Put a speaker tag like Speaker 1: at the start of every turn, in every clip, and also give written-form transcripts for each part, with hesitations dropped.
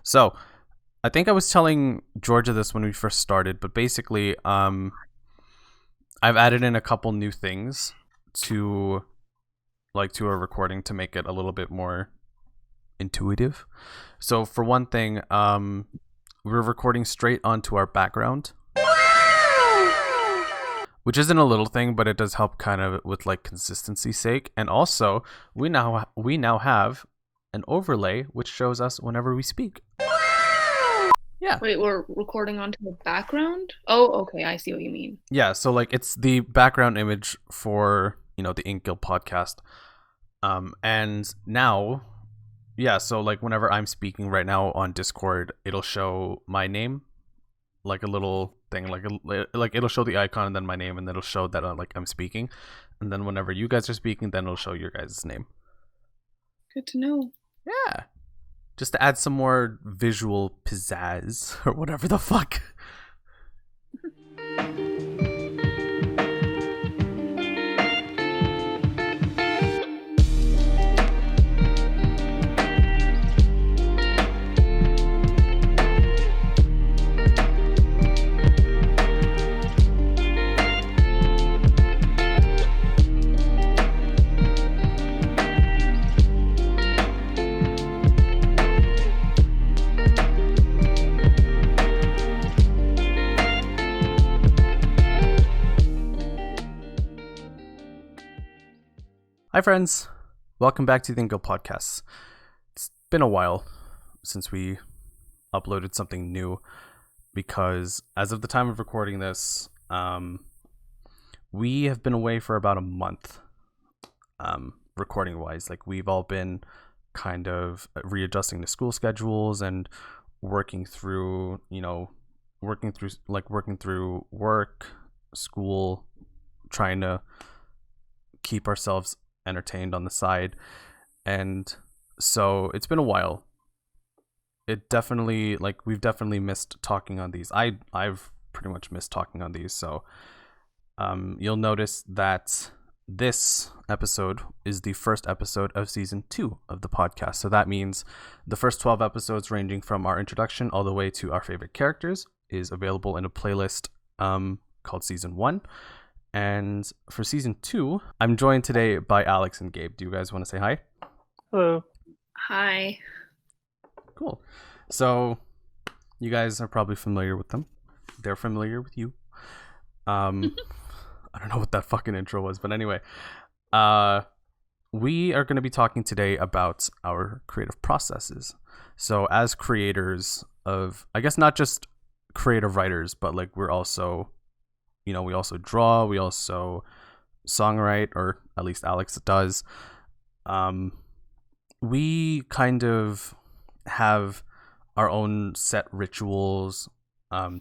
Speaker 1: So I think I was telling Georgia this when we first started, but basically, I've added in a couple new things to to our recording to make it a little bit more intuitive. So for one thing, we're recording straight onto our background, which isn't a little thing, but it does help kind of with like consistency's sake. And also, we now have an overlay which shows us whenever we speak. Yeah.
Speaker 2: Wait, we're recording onto the background? Oh, okay, I see what you mean.
Speaker 1: Yeah, so like it's the background image for, the InkGuild podcast. And now, yeah, so like whenever I'm speaking right now on Discord, it'll show my name, like a little thing, like it'll show the icon and then my name, and then it'll show that I'm speaking. And then whenever you guys are speaking, then it'll show your guys' name.
Speaker 2: Good to know.
Speaker 1: Yeah. Just to add some more visual pizzazz or whatever the fuck. Hi, friends. Welcome back to the InkGuild Podcast. It's been a while since we uploaded something new because as of the time of recording this, we have been away for about a month, recording-wise. Like, we've all been kind of readjusting the school schedules and working through work, school, trying to keep ourselves entertained on the side. And so it's been a while. We've definitely missed talking on these. I've pretty much missed talking on these. So you'll notice that this episode is the first episode of season 2 of the podcast. So that means the first 12 episodes, ranging from our introduction all the way to our favorite characters, is available in a playlist called season 1. And for season 2, I'm joined today by Alex and Gabe. Do you guys want to say hi?
Speaker 3: Hello.
Speaker 2: Hi.
Speaker 1: Cool. So you guys are probably familiar with them. They're familiar with you. I don't know what that fucking intro was, but anyway, we are going to be talking today about our creative processes. So as creators of, I guess not just creative writers, but like we're also, we also draw, we also songwrite, or at least Alex does. We kind of have our own set rituals,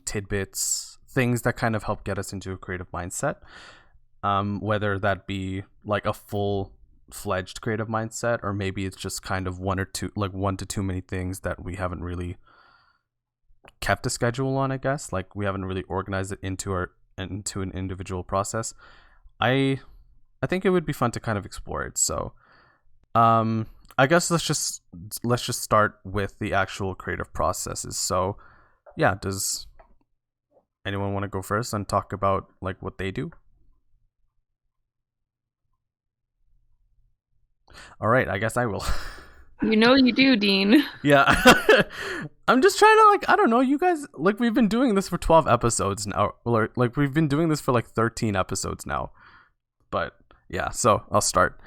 Speaker 1: tidbits, things that kind of help get us into a creative mindset. Whether that be like a full-fledged creative mindset, or maybe it's just kind of one to too many things that we haven't really kept a schedule on, I guess. Like we haven't really organized it into an individual process. I think it would be fun to kind of explore it. So I guess let's just start with the actual creative processes. So yeah, does anyone want to go first and talk about like what they do? All right, I guess I will.
Speaker 2: You know you do, Dean.
Speaker 1: Yeah. I'm just trying to I don't know, you guys, like we've been doing this for 12 episodes now, or like we've been doing this for like 13 episodes now. But yeah, so I'll start.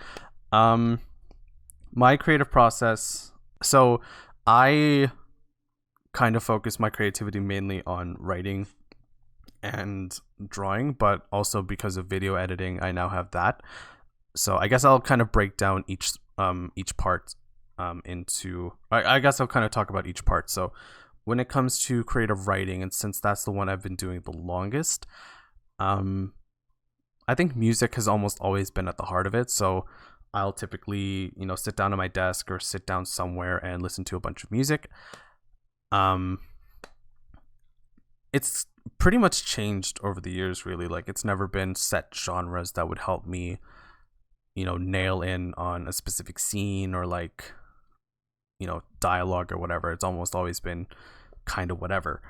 Speaker 1: My creative process. So I kind of focus my creativity mainly on writing and drawing, but also because of video editing, I now have that. So I guess I'll kind of break down each part into. I guess I'll kind of talk about each part. So when it comes to creative writing, and since that's the one I've been doing the longest, I think music has almost always been at the heart of it. So I'll typically, sit down at my desk or sit down somewhere and listen to a bunch of music. It's pretty much changed over the years, really. Like it's never been set genres that would help me, nail in on a specific scene, or like, dialogue or whatever. It's almost always been kind of whatever.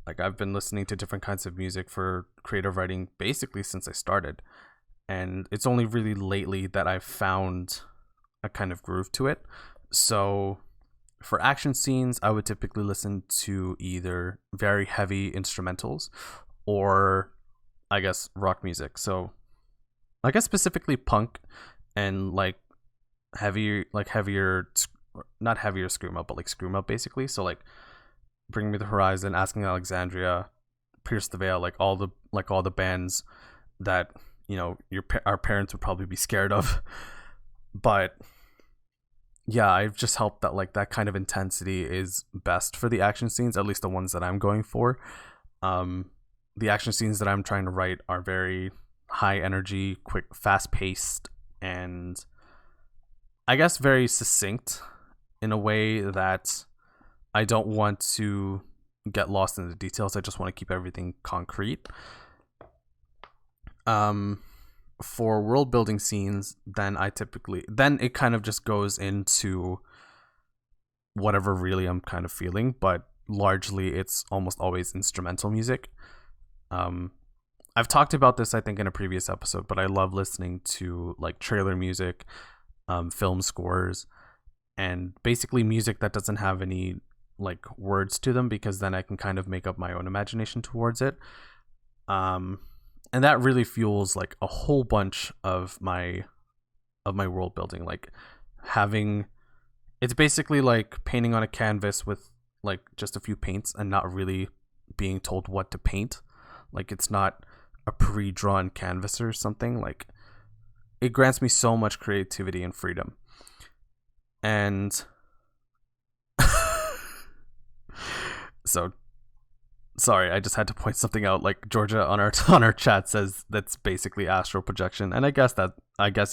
Speaker 1: Like, I've been listening to different kinds of music for creative writing basically since I started, and it's only really lately that I've found a kind of groove to it. So for action scenes, I would typically listen to either very heavy instrumentals or, I guess, rock music. So I guess specifically punk and like heavier, not heavier screamo, but like screamo basically. So like Bring Me the Horizon, Asking Alexandria, Pierce the Veil, like all the bands that our parents would probably be scared of. But yeah, I've just helped that like that kind of intensity is best for the action scenes, at least the ones that I'm going for. The action scenes that I'm trying to write are very high energy, quick, fast paced, and I guess very succinct in a way that I don't want to get lost in the details. I just want to keep everything concrete. For world building scenes, then it kind of just goes into whatever really I'm kind of feeling, but largely it's almost always instrumental music. I've talked about this I think in a previous episode, but I love listening to like trailer music, film scores, and basically music that doesn't have any like words to them, because then I can kind of make up my own imagination towards it. And that really fuels like a whole bunch of my world building. Like it's basically like painting on a canvas with like just a few paints and not really being told what to paint. Like, it's not a pre-drawn canvas or something. Like, it grants me so much creativity and freedom. And so, sorry, I just had to point something out. Like, Georgia on our chat says that's basically astral projection, and I guess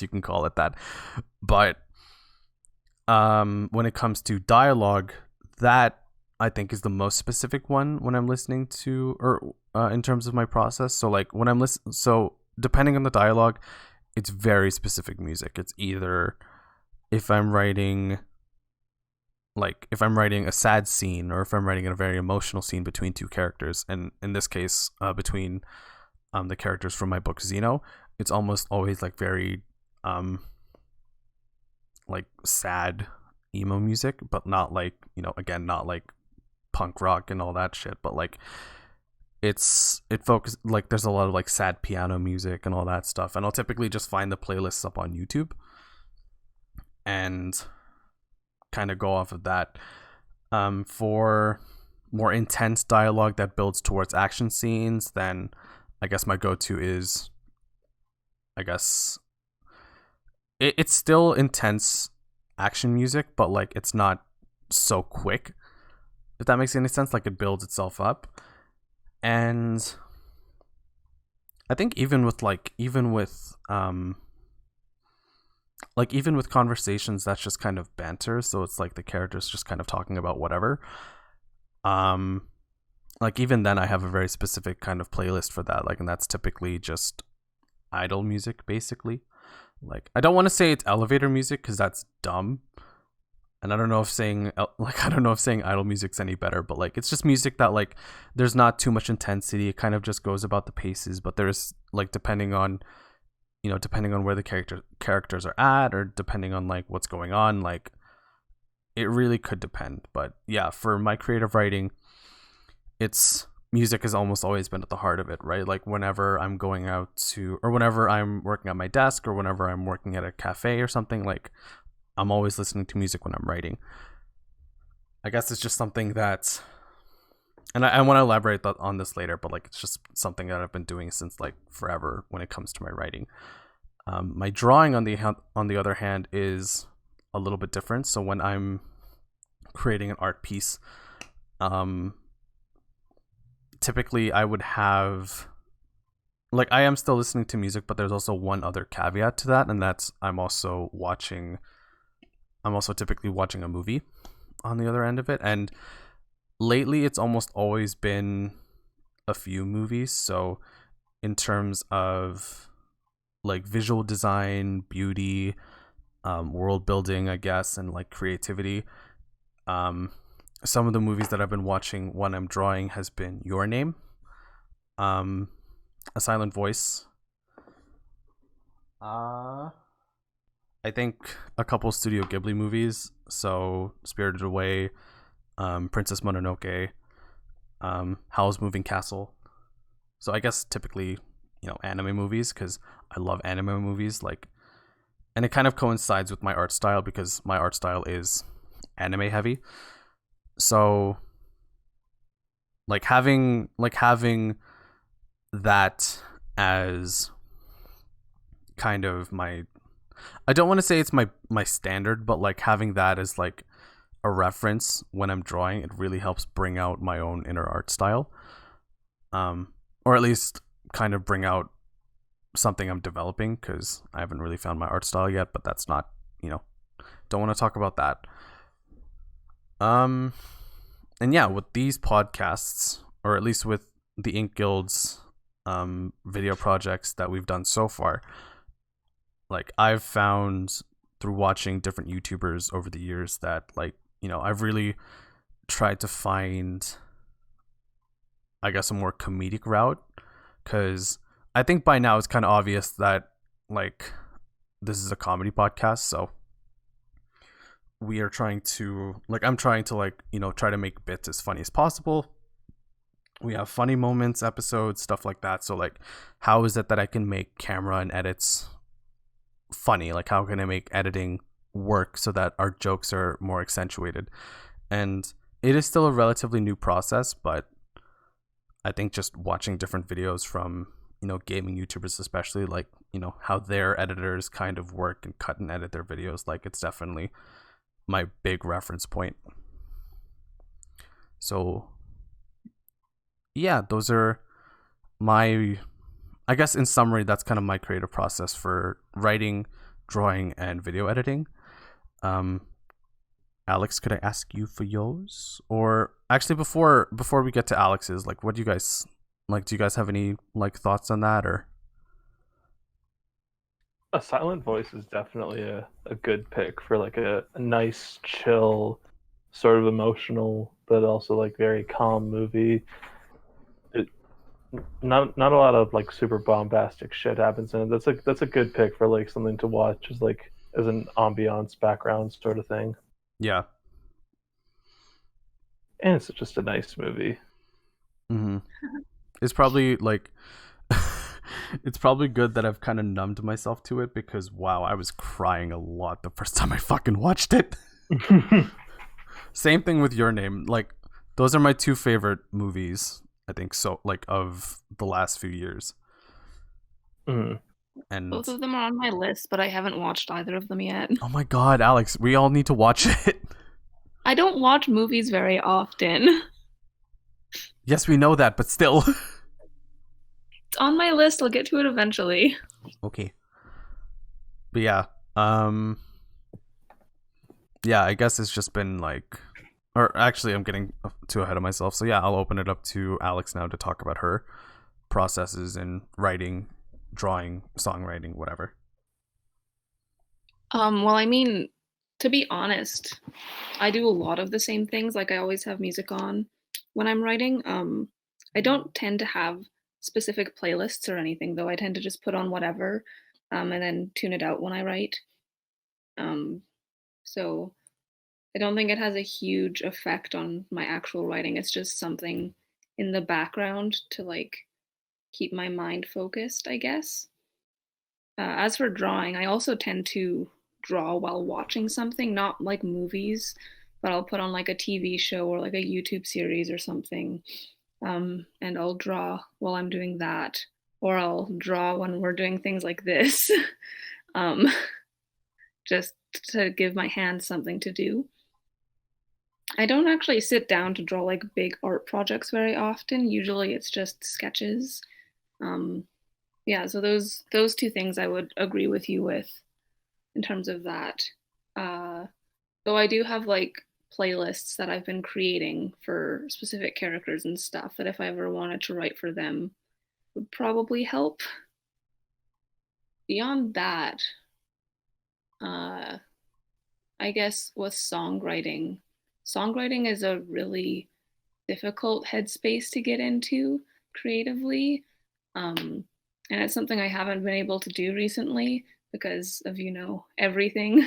Speaker 1: you can call it that. But when it comes to dialogue, that I think is the most specific one when I'm listening to, or in terms of my process. So like when I'm listening, so depending on the dialogue, it's very specific music. It's either if I'm writing a sad scene, or if I'm writing a very emotional scene between two characters, and in this case, between the characters from my book Xeno, it's almost always like very like sad emo music, but not like, again, not like punk rock and all that shit, but like it focuses, like there's a lot of like sad piano music and all that stuff, and I'll typically just find the playlists up on YouTube and kind of go off of that. For more intense dialogue that builds towards action scenes, then I guess my go-to is, I guess it's still intense action music, but like it's not so quick, if that makes any sense. Like, it builds itself up. And I think even with conversations, that's just kind of banter, so it's like the characters just kind of talking about whatever. Like, even then I have a very specific kind of playlist for that, like, and that's typically just idle music basically. Like, I don't want to say it's elevator music because that's dumb, and I don't know if saying idle music's any better, but like, it's just music that like there's not too much intensity. It kind of just goes about the paces, but there's like, depending on where the characters are at, or depending on like what's going on, like it really could depend. But yeah, for my creative writing, it's music has almost always been at the heart of it, right? Like, whenever I'm going out to, or whenever I'm working at my desk, or whenever I'm working at a cafe or something, like I'm always listening to music when I'm writing. I guess it's just something that, and I want to elaborate on this later, but like, it's just something that I've been doing since like forever when it comes to my writing. My drawing, on the other hand, is a little bit different. So when I'm creating an art piece, typically I would have, like, I am still listening to music, but there's also one other caveat to that, and that's I'm also typically watching a movie on the other end of it. And lately it's almost always been a few movies. So in terms of like visual design, beauty, world building, I guess, and like creativity. Some of the movies that I've been watching when I'm drawing has been Your Name, A Silent Voice. I think a couple Studio Ghibli movies, so Spirited Away, Princess Mononoke, Howl's Moving Castle. So I guess typically, anime movies, because I love anime movies. Like, and it kind of coincides with my art style because my art style is anime heavy. So having that as kind of my, I don't want to say it's my standard, but like having that as like a reference when I'm drawing, it really helps bring out my own inner art style. Or at least kind of bring out something I'm developing, because I haven't really found my art style yet, but that's not, don't want to talk about that. And yeah, with these podcasts, or at least with the Ink Guild's video projects that we've done so far, like I've found through watching different YouTubers over the years that I've really tried to find, I guess, a more comedic route, because I think by now it's kind of obvious that like this is a comedy podcast, so we are trying to I'm trying to try to make bits as funny as possible. We have funny moments, episodes, stuff like that. So like, how is it that I can make camera and edits funny? Like, how can I make editing work so that our jokes are more accentuated? And it is still a relatively new process, but I think just watching different videos from gaming YouTubers, especially how their editors kind of work and cut and edit their videos, like it's definitely my big reference point. So yeah, those are my, I guess in summary, that's kind of my creative process for writing, drawing, and video editing. Alex, could I ask you for yours? Or actually, before we get to Alex's, what do you guys like? Do you guys have any thoughts on that? Or
Speaker 3: A Silent Voice is definitely a good pick for a nice, chill, sort of emotional, but also very calm movie. Not a lot of super bombastic shit happens in it. That's a good pick for something to watch as an ambiance background sort of thing.
Speaker 1: Yeah.
Speaker 3: And it's just a nice movie.
Speaker 1: Mm-hmm. It's probably it's probably good that I've kind of numbed myself to it, because wow, I was crying a lot the first time I fucking watched it. Same thing with Your Name. Those are my two favorite movies, I think, so of the last few years.
Speaker 3: Mm.
Speaker 1: And
Speaker 2: both of them are on my list, but I haven't watched either of them yet.
Speaker 1: Oh my god, Alex, we all need to watch it.
Speaker 2: I don't watch movies very often.
Speaker 1: Yes, we know that, but still.
Speaker 2: It's on my list. I'll get to it eventually.
Speaker 1: Okay. But yeah, yeah, I guess it's just been or actually I'm getting too ahead of myself. So yeah, I'll open it up to Alex now to talk about her processes in writing, drawing, songwriting, whatever.
Speaker 2: Well, I mean, to be honest, I do a lot of the same things. I always have music on when I'm writing. I don't tend to have specific playlists or anything, though. I tend to just put on whatever, and then tune it out when I write. So I don't think it has a huge effect on my actual writing. It's just something in the background to keep my mind focused, I guess. As for drawing, I also tend to draw while watching something, not movies, but I'll put on a TV show or a YouTube series or something, and I'll draw while I'm doing that, or I'll draw when we're doing things like this, just to give my hands something to do. I don't actually sit down to draw big art projects very often. Usually it's just sketches. Yeah, so those two things I would agree with you with in terms of that. Though I do have playlists that I've been creating for specific characters and stuff that if I ever wanted to write for them would probably help. Beyond that, uh, I guess with songwriting. Songwriting is a really difficult headspace to get into creatively. And it's something I haven't been able to do recently because of, everything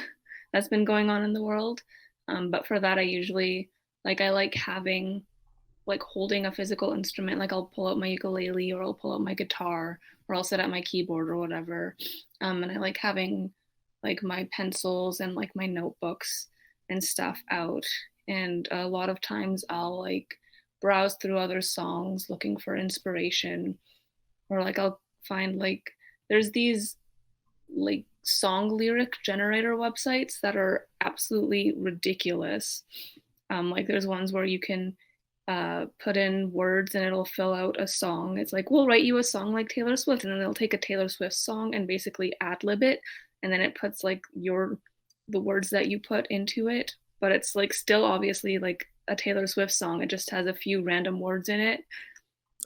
Speaker 2: that's been going on in the world. But for that, I usually I like having holding a physical instrument. Like I'll pull out my ukulele or I'll pull out my guitar or I'll sit at my keyboard or whatever. And I like having my pencils and my notebooks and stuff out. And a lot of times I'll browse through other songs looking for inspiration, or I'll find there's these song lyric generator websites that are absolutely ridiculous. There's ones where you can put in words and it'll fill out a song. It's like, we'll write you a song like Taylor Swift, and then they'll take a Taylor Swift song and basically ad lib it, and then it puts the words that you put into it, but it's still obviously a Taylor Swift song. It just has a few random words in it.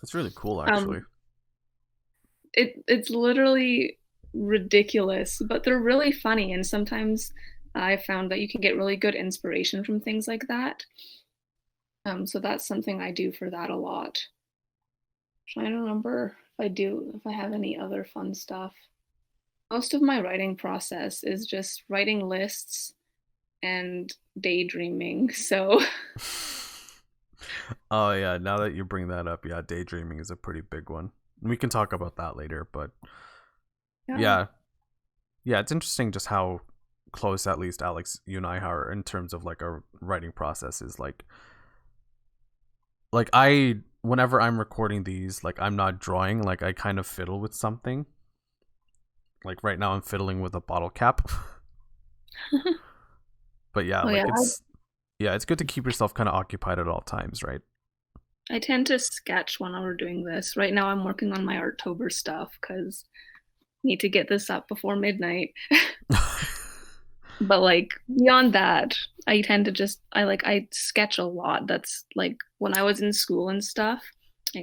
Speaker 1: That's really cool, actually.
Speaker 2: It's literally ridiculous, but they're really funny, and sometimes I found that you can get really good inspiration from things like that. So that's something I do for that a lot. I'm trying to remember if I have any other fun stuff. Most of my writing process is just writing lists and daydreaming. So
Speaker 1: oh yeah, now that you bring that up, yeah, daydreaming is a pretty big one. We can talk about that later, but yeah, it's interesting just how close, at least Alex, you and I are in terms of our writing process. Is whenever I'm recording these, I'm not drawing, I kind of fiddle with something. Right now I'm fiddling with a bottle cap. But yeah, it's good to keep yourself kind of occupied at all times, right?
Speaker 2: I tend to sketch when we're doing this. Right now I'm working on my Arttober stuff because I need to get this up before midnight. But beyond that, I tend to I sketch a lot. That's when I was in school and stuff.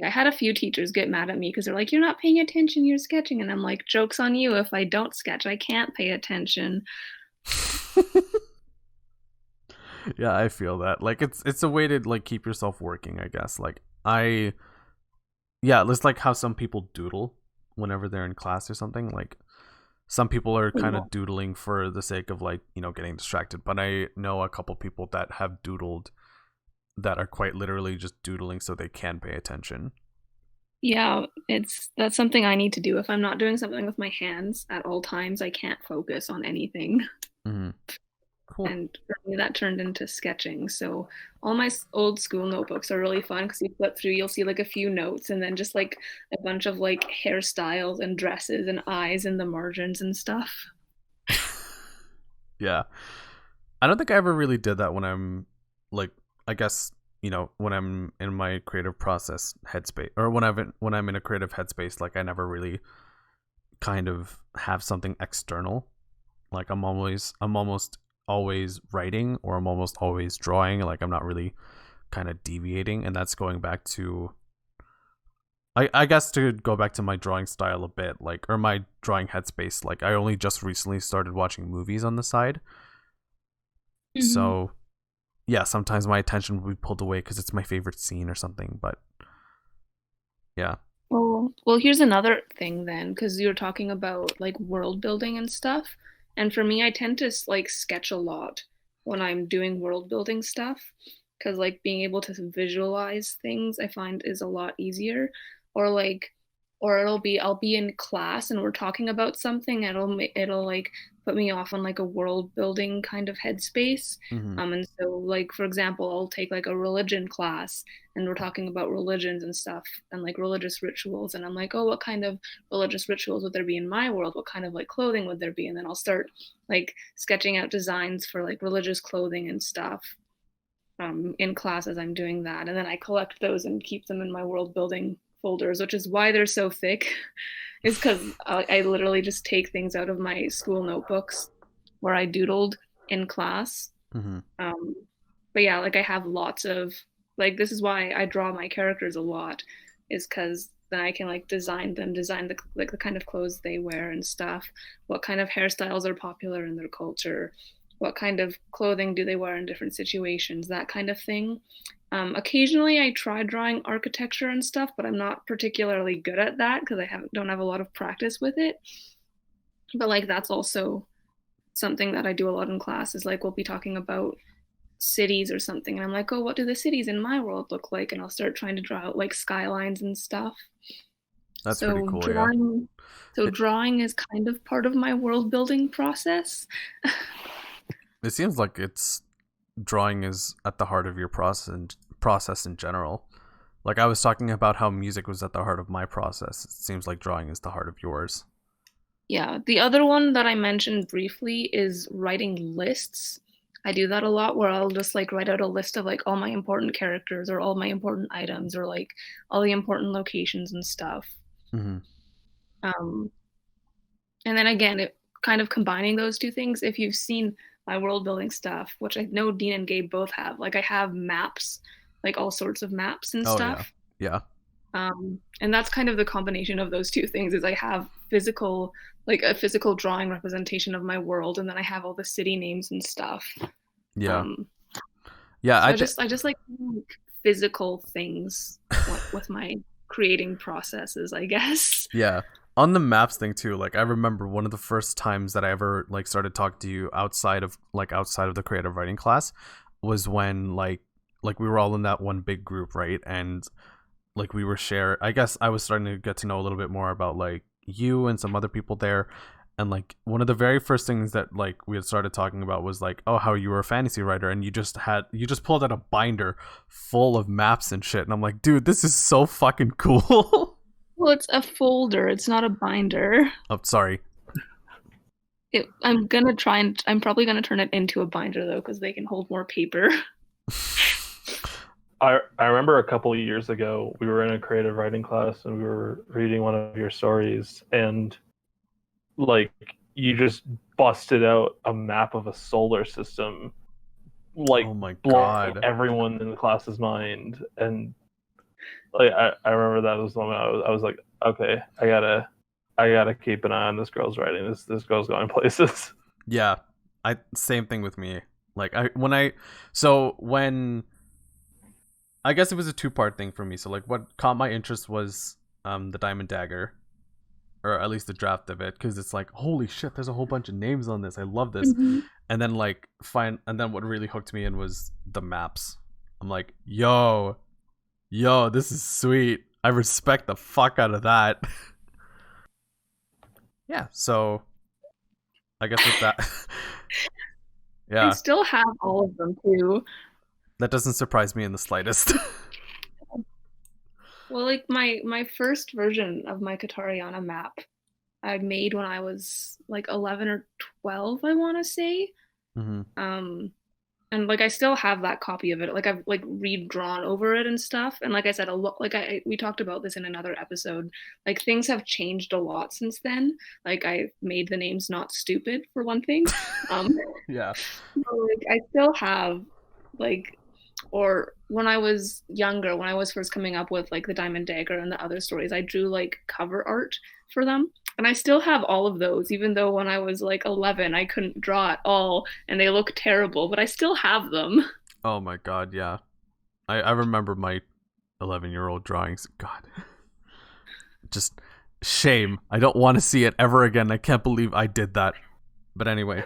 Speaker 2: I had a few teachers get mad at me because they're like, "You're not paying attention, you're sketching." And I'm like, "Joke's on you. If I don't sketch, I can't pay attention."
Speaker 1: Yeah, I feel that. It's a way to keep yourself working, I guess. It's how some people doodle whenever they're in class or something. Some people are kind of doodling for the sake of getting distracted, but I know a couple people that have doodled that are quite literally just doodling so they can pay attention.
Speaker 2: Yeah, that's something I need to do. If I'm not doing something with my hands at all times, I can't focus on anything.
Speaker 1: Mm-hmm. Cool.
Speaker 2: And for me, that turned into sketching. So all my old school notebooks are really fun because you flip through, you'll see a few notes and then just a bunch of hairstyles and dresses and eyes in the margins and stuff.
Speaker 1: Yeah. I don't think I ever really did that when I'm I guess, when I'm in my creative process headspace, or when I'm in a creative headspace, I never really kind of have something external. I'm almost always writing, or I'm almost always drawing. I'm not really kind of deviating, and that's going back to I guess to go back to my drawing style a bit, or my drawing headspace. I only just recently started watching movies on the side. Mm-hmm. So yeah, sometimes my attention will be pulled away because it's my favorite scene or something, but yeah.
Speaker 2: Well, here's another thing then, because you're talking about world building and stuff. And for me, I tend to sketch a lot when I'm doing world building stuff, because being able to visualize things I find is a lot easier. Or I'll be in class and we're talking about something, and it'll put me off on a world building kind of headspace.
Speaker 1: Mm-hmm.
Speaker 2: And so for example, I'll take a religion class and we're talking about religions and stuff and religious rituals, and I'm like, oh, what kind of religious rituals would there be in my world? What kind of clothing would there be? And then I'll start sketching out designs for religious clothing and stuff in class as I'm doing that, and then I collect those and keep them in my world building folders, which is why they're so thick, is because I literally just take things out of my school notebooks where I doodled in class.
Speaker 1: Mm-hmm.
Speaker 2: But yeah, I have lots of this is why I draw my characters a lot, is because then I can like design the kind of clothes they wear and stuff, what kind of hairstyles are popular in their culture, what kind of clothing do they wear in different situations, that kind of thing. Occasionally I try drawing architecture and stuff, but I'm not particularly good at that because don't have a lot of practice with it. But like that's also something that I do a lot in class, is like we'll be talking about cities or something, and I'm like, oh, what do the cities in my world look like? And I'll start trying to draw out like skylines and stuff.
Speaker 1: That's pretty cool.
Speaker 2: Drawing is kind of part of my world building process.
Speaker 1: It seems like drawing is at the heart of your process in general. Like I was talking about how music was at the heart of my process. It seems like drawing is the heart of yours.
Speaker 2: Yeah, the other one that I mentioned briefly is writing lists. I do that a lot, where I'll just like write out a list of like all my important characters or all my important items or like all the important locations and stuff.
Speaker 1: Mm-hmm.
Speaker 2: And then again, it kind of combining those two things. If you've seen my world building stuff, which I know Dean and Gabe both have, like I have maps, like all sorts of maps and stuff.
Speaker 1: Yeah.
Speaker 2: And that's kind of the combination of those two things, is I have a physical drawing representation of my world, and then I have all the city names and stuff.
Speaker 1: Yeah.
Speaker 2: So I just like physical things with my creating processes, I guess.
Speaker 1: Yeah. On the maps thing too, like I remember one of the first times that I ever like started talking to you outside of the creative writing class was when like we were all in that one big group, right? And like we were I guess I was starting to get to know a little bit more about like you and some other people there. And like one of the very first things that like we had started talking about was like, oh, how you were a fantasy writer, and you just pulled out a binder full of maps and shit. And I'm like, dude, this is so fucking cool.
Speaker 2: Well, it's a folder. It's not a binder.
Speaker 1: Oh, sorry.
Speaker 2: I'm probably gonna turn it into a binder though, because they can hold more paper.
Speaker 3: I remember a couple of years ago, we were in a creative writing class and we were reading one of your stories, and like you just busted out a map of a solar system, like,
Speaker 1: oh my god,
Speaker 3: everyone in the class's mind. And like I remember that was the moment I was like, okay, I gotta keep an eye on this girl's writing. This girl's going places.
Speaker 1: Yeah, same thing with me. Like I guess it was a two-part thing for me. So like what caught my interest was the Diamond Dagger, or at least the draft of it, because it's like, holy shit, there's a whole bunch of names on this. I love this. Mm-hmm. And then what really hooked me in was the maps. I'm like, yo, this is sweet. I respect the fuck out of that. Yeah, so I guess with that. Yeah.
Speaker 2: I still have all of them too.
Speaker 1: That doesn't surprise me in the slightest.
Speaker 2: Well, like my first version of my Katariana map I made when I was like 11 or 12, I want to say.
Speaker 1: Mm-hmm.
Speaker 2: And like I still have that copy of it. Like I've like redrawn over it and stuff. And like I said, we talked about this in another episode. Like things have changed a lot since then. Like I made the names not stupid, for one thing.
Speaker 1: Yeah.
Speaker 2: So, like I still have like, or when I was younger, when I was first coming up with like the Diamond Dagger and the other stories, I drew like cover art for them. And I still have all of those, even though when I was like 11, I couldn't draw at all and they look terrible, but I still have them.
Speaker 1: Oh my god, yeah. I remember my 11-year-old drawings. God. Just shame. I don't want to see it ever again. I can't believe I did that. But anyway.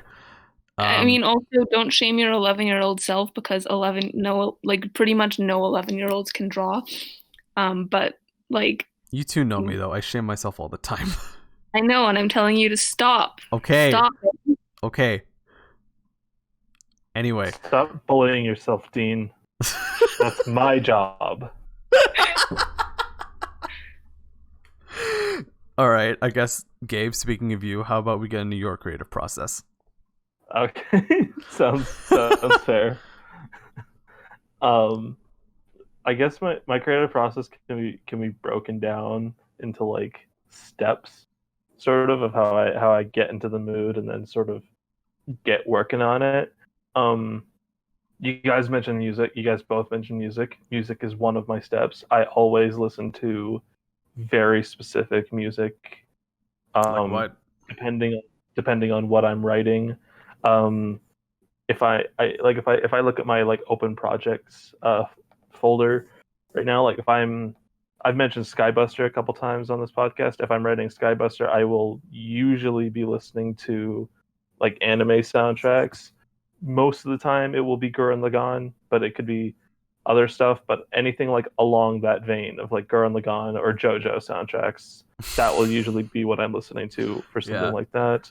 Speaker 2: I mean, also don't shame your 11-year-old self, because pretty much no 11-year-olds can draw. But like,
Speaker 1: you two know me though. I shame myself all the time.
Speaker 2: I know, and I'm telling you to stop.
Speaker 1: Okay.
Speaker 2: Stop it.
Speaker 1: Okay. Anyway.
Speaker 3: Stop bullying yourself, Dean. That's my job.
Speaker 1: All right. I guess, Gabe, speaking of you, how about we get into your creative process?
Speaker 3: Okay. sounds fair. I guess my creative process can be broken down into like steps, sort of how I get into the mood and then sort of get working on it. You guys mentioned music. You guys both mentioned music. Music is one of my steps. I always listen to very specific music.
Speaker 1: Like what?
Speaker 3: Depending on what I'm writing. If I look at my like open projects folder right now, like I've mentioned Skybuster a couple times on this podcast. If I'm writing Skybuster, I will usually be listening to like anime soundtracks. Most of the time it will be Gurren Lagann, but it could be other stuff. But anything like along that vein of like Gurren Lagann or JoJo soundtracks, that will usually be what I'm listening to for something like that.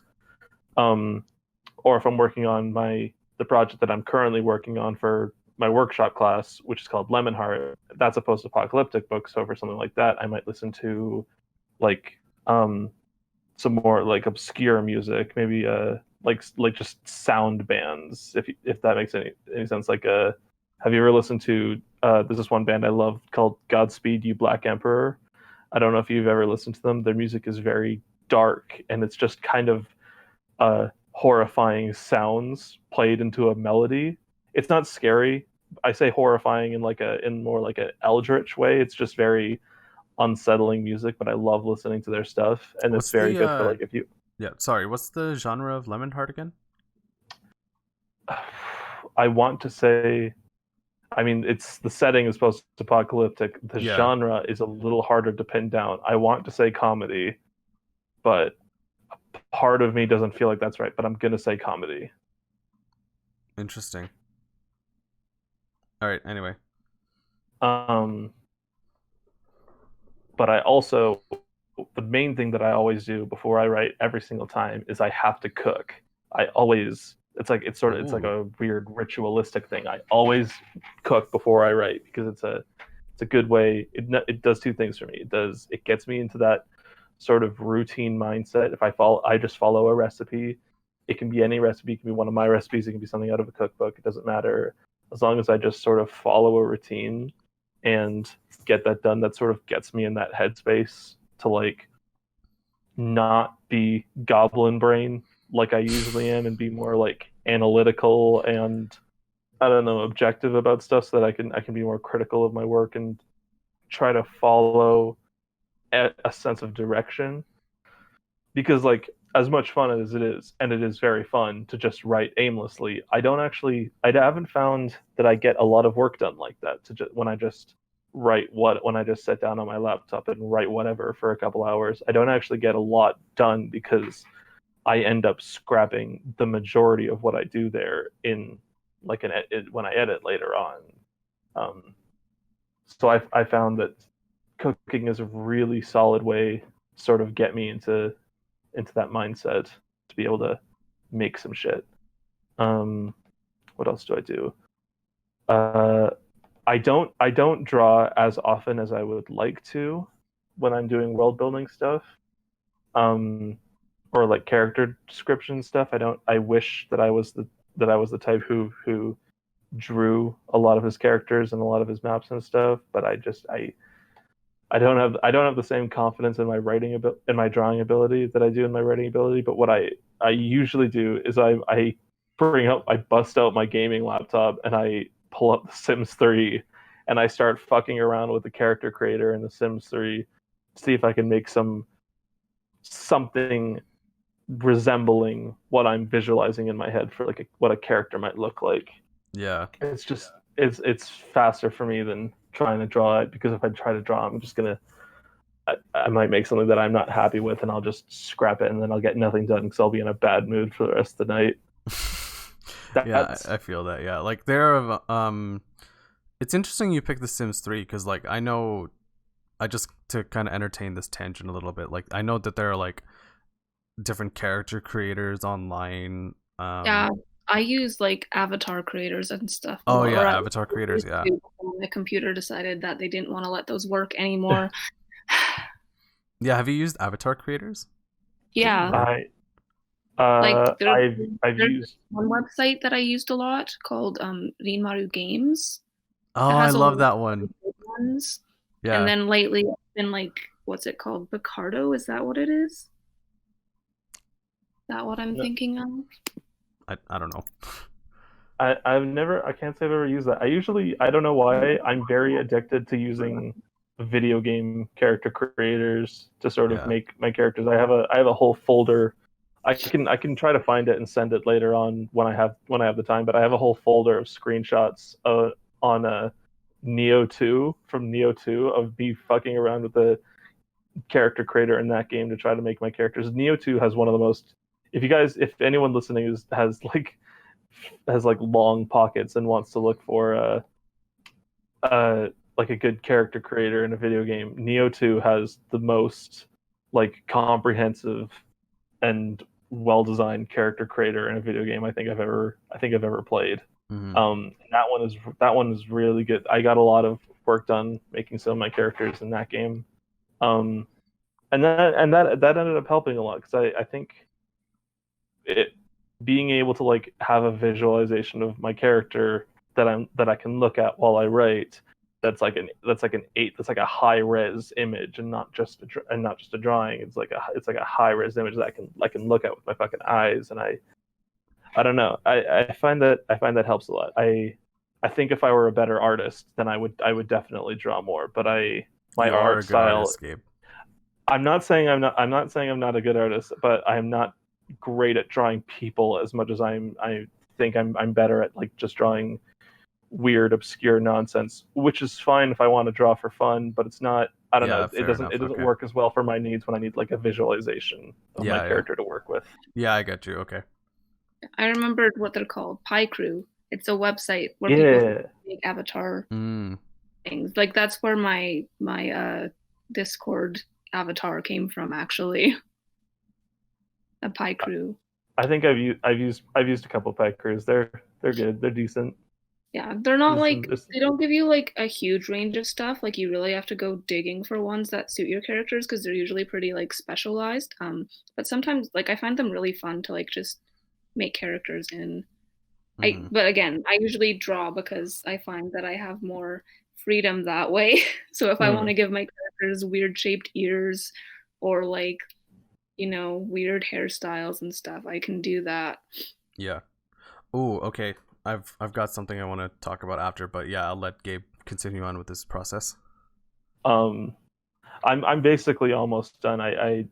Speaker 3: Or if I'm working on the project that I'm currently working on for my workshop class, which is called Lemonheart, that's a post-apocalyptic book. So for something like that, I might listen to like some more like obscure music, maybe like just sound bands, if that makes any sense. Like have you ever listened to there's this one band I love called Godspeed You Black Emperor? I don't know if you've ever listened to them. Their music is very dark, and it's just kind of horrifying sounds played into a melody. It's not scary. I say horrifying in more like an eldritch way. It's just very unsettling music, but I love listening to their stuff, and it's very good for like if you.
Speaker 1: Yeah, sorry. What's the genre of Lemonheart again?
Speaker 3: I want to say, I mean, it's the setting is post-apocalyptic. The genre is a little harder to pin down. I want to say comedy, but part of me doesn't feel like that's right. But I'm gonna say comedy.
Speaker 1: Interesting. All right. Anyway.
Speaker 3: But I also, the main thing that I always do before I write every single time is I have to cook. It's like a weird ritualistic thing. I always cook before I write because it's a good way. It does two things for me. It gets me into that sort of routine mindset. If I just follow a recipe. It can be any recipe. It can be one of my recipes. It can be something out of a cookbook. It doesn't matter. As long as I just sort of follow a routine and get that done, that sort of gets me in that headspace to like not be goblin brain like I usually am, and be more like analytical and I don't know, objective about stuff, so that I can be more critical of my work and try to follow a sense of direction. Because like as much fun as it is, and it is very fun to just write aimlessly, I haven't found that I get a lot of work done like that when I just when I just sit down on my laptop and write whatever for a couple hours. I don't actually get a lot done because I end up scrapping the majority of what I do there in like when I edit later on. So I found that cooking is a really solid way to sort of get me into that mindset to be able to make some shit. What else do I do? I don't draw as often as I would like to when I'm doing world building stuff, or like character description stuff. I wish that I was the type who drew a lot of his characters and a lot of his maps and stuff. But I don't have the same confidence in my in my drawing ability that I do in my writing ability. But what I usually do is I bust out my gaming laptop and I pull up The Sims 3 and I start fucking around with the character creator in The Sims 3 to see if I can make something resembling what I'm visualizing in my head for like what a character might look like.
Speaker 1: Yeah.
Speaker 3: It's just it's faster for me than trying to draw it, because if I try to draw, I'm just gonna I might make something that I'm not happy with, and I'll just scrap it, and then I'll get nothing done because I'll be in a bad mood for the rest of the night.
Speaker 1: Yeah, I feel that. Yeah, like it's interesting you picked The Sims 3 because like I know, I just to kind of entertain this tangent a little bit. Like I know that there are like different character creators online.
Speaker 2: Yeah, I use like avatar creators and stuff.
Speaker 1: Oh yeah, avatar creators. Yeah.
Speaker 2: The computer decided that they didn't want to let those work anymore.
Speaker 1: Yeah, have you used avatar creators?
Speaker 2: Yeah.
Speaker 3: I've used
Speaker 2: one website that I used a lot called Rinmaru Games.
Speaker 1: Oh, I love that one.
Speaker 2: Ones.
Speaker 1: Yeah.
Speaker 2: And then lately it's been like, what's it called? Picardo? Is that what it is? Is that what I'm thinking of?
Speaker 1: I don't know.
Speaker 3: I can't say I've ever used that. I don't know why, I'm very addicted to using video game character creators to sort of
Speaker 1: Yeah.
Speaker 3: make my characters. I have a whole folder. I can try to find it and send it later on when I have the time. But I have a whole folder of screenshots on a Neo 2 from Neo 2 of me fucking around with the character creator in that game to try to make my characters. Neo 2 has one of the most. If anyone listening has long pockets and wants to look for like a good character creator in a video game, Neo 2 has the most like comprehensive and well-designed character creator in a video game I think I've ever played.
Speaker 1: Mhm.
Speaker 3: That one is really good. I got a lot of work done making some of my characters in that game. And that ended up helping a lot because I think it being able to like have a visualization of my character that I can look at while I write, that's like a high res image and not just a drawing. It's like a high res image that I can look at with my fucking eyes. And I don't know. I find that helps a lot. I think if I were a better artist, then I would definitely draw more. But my
Speaker 1: You are
Speaker 3: art
Speaker 1: a good
Speaker 3: style.
Speaker 1: artist, Gabe.
Speaker 3: I'm not saying I'm not a good artist, but I'm not great at drawing people as much as I think I'm better at like just drawing weird, obscure nonsense, which is fine if I want to draw for fun, but it's not. I don't know.
Speaker 1: Fair enough.
Speaker 3: It doesn't
Speaker 1: Okay.
Speaker 3: work as well for my needs when I need like a visualization of my character to work with.
Speaker 1: Yeah, I get you. Okay.
Speaker 2: I remembered what they're called. Pie Crew. It's a website where people make avatar things. Like that's where my Discord avatar came from, actually. A Pie Crew.
Speaker 3: I think I've used a couple of Pie Crews. They're good. They're decent.
Speaker 2: Yeah, they're not they don't give you like a huge range of stuff. Like you really have to go digging for ones that suit your characters because they're usually pretty like specialized. But sometimes like I find them really fun to like just make characters in. But again, I usually draw because I find that I have more freedom that way. So if I want to give my characters weird shaped ears or like, weird hairstyles and stuff, I can do that.
Speaker 1: Yeah. Oh, okay. I've got something I want to talk about after, but yeah, I'll let Gabe continue on with this process.
Speaker 3: I'm basically almost done. I